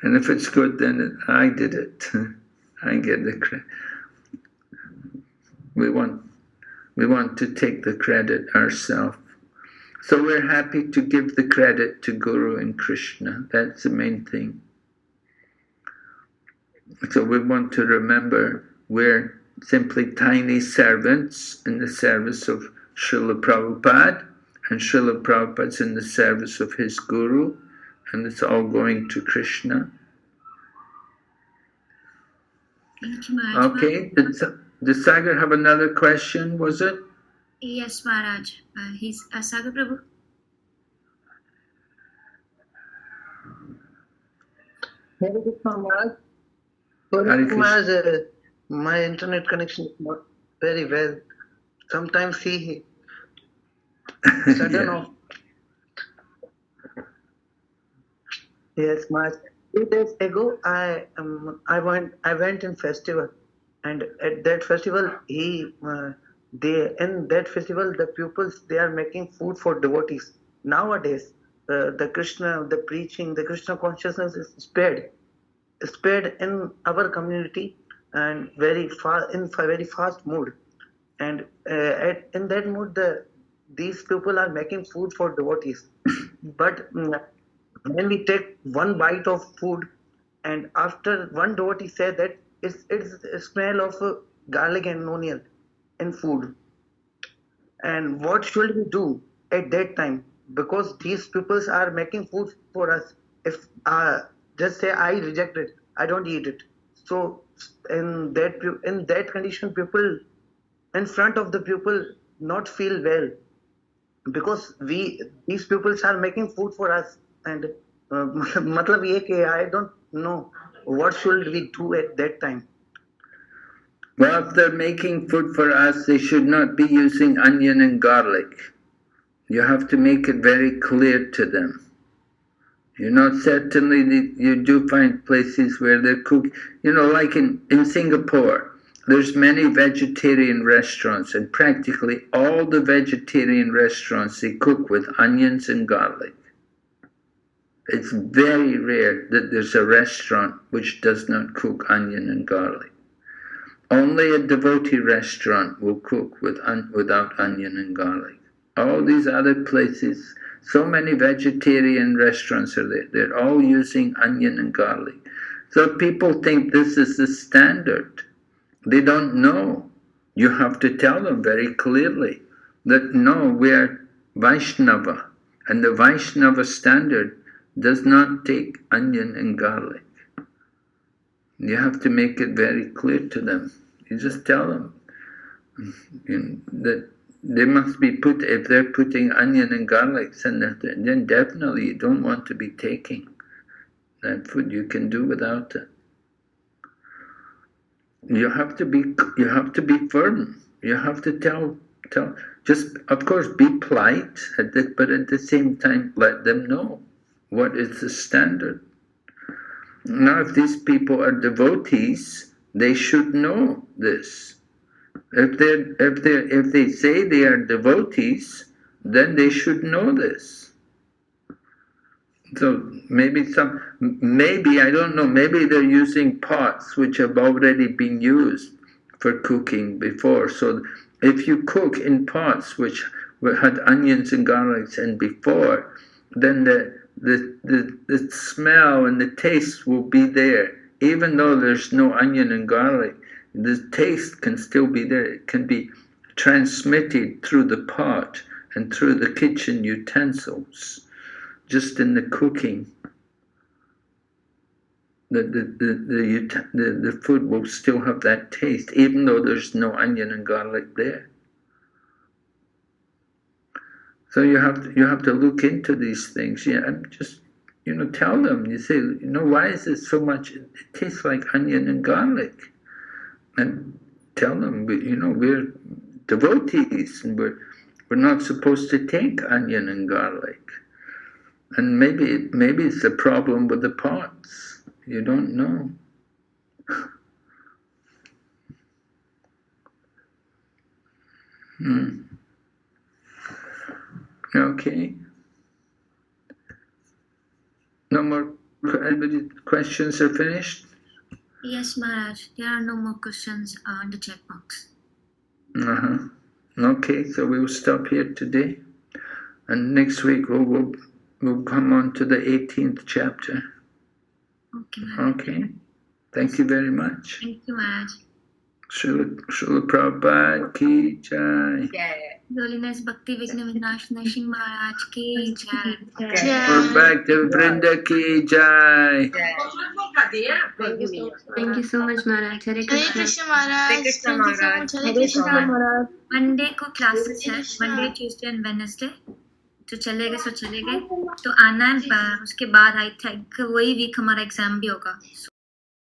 And if it's good, then I did it. I get the credit. We want to take the credit ourselves. So we're happy to give the credit to Guru and Krishna. That's the main thing. So we want to remember we're simply tiny servants in the service of Srila Prabhupada, and Srila Prabhupada's in the service of his Guru, and it's all going to Krishna. Okay, did Sagar have another question, was it? Yes, Maharaj. He's Sagar Prabhu. Hare Krishna, Maharaj. Sorry, Maharaj, my internet connection is not very well. Sometimes he sudden off. Yes, Maharaj. 2 days ago, I went in festival, and at that festival, in that festival, the pupils, they are making food for devotees. Nowadays, the preaching, the Krishna consciousness is spread in our community, and very fast mood. And in that mood, these people are making food for devotees. But when we take one bite of food, and after one devotee said that it's a smell of garlic and onion in food. And what should we do at that time? Because these people are making food for us if just say I reject it, I don't eat it. So in that condition, people in front of the people not feel well, because these people are making food for us, and matlab ye कि I don't know what should we do at that time. Well, if they're making food for us, they should not be using onion and garlic. You have to make it very clear to them. You know, certainly you do find places where they cook, you know, like in Singapore, there's many vegetarian restaurants, and practically all the vegetarian restaurants, they cook with onions and garlic. It's very rare that there's a restaurant which does not cook onion and garlic. Only a devotee restaurant will cook without onion and garlic. All these other places, so many vegetarian restaurants are there. They're all using onion and garlic. So people think this is the standard. They don't know. You have to tell them very clearly that no, we are Vaishnava, and the Vaishnava standard does not take onion and garlic. You have to make it very clear to them. You just tell them that they must be put, if they're putting onion and garlic, then definitely you don't want to be taking that food. You can do without it. You have to be firm. You have to tell. Just of course be polite, but at the same time let them know what is the standard. Now, if these people are devotees, they should know this. If they say they are devotees, then they should know this. So maybe I don't know, maybe they're using pots which have already been used for cooking before. So if you cook in pots which had onions and garlics in before, then the smell and the taste will be there. Even though there's no onion and garlic, the taste can still be there. It can be transmitted through the pot and through the kitchen utensils, just in the cooking. The food will still have that taste, even though there's no onion and garlic there. So you have to look into these things. Yeah, and just tell them. You say, why is it so much? It tastes like onion and garlic, and tell them, we're devotees, and we're not supposed to take onion and garlic. And maybe it's a problem with the pots. You don't know. Okay. No more. Anybody questions are finished? Yes, Maharaj. There are no more questions on the checkbox. Okay, so we will stop here today, and next week we'll come on to the 18th chapter. Okay, Maharaj. Okay. Thank you very much. Thank you, Maharaj. Srila Prabhupada ki jai. Holiness Bhakti Vigna Vinashnashi Maharaj ki jai. Bhakti Vrinda ki jai. Thank you so much, Maharaj. Hare Krishna. Hare Krishna Maharaj. Hare Krishna, Maharaj. Monday को classes है, Monday, Tuesday and Wednesday. तो चले गए तो आना है. उसके बाद आई थिंक वही वीक हमारा एग्जाम भी होगा.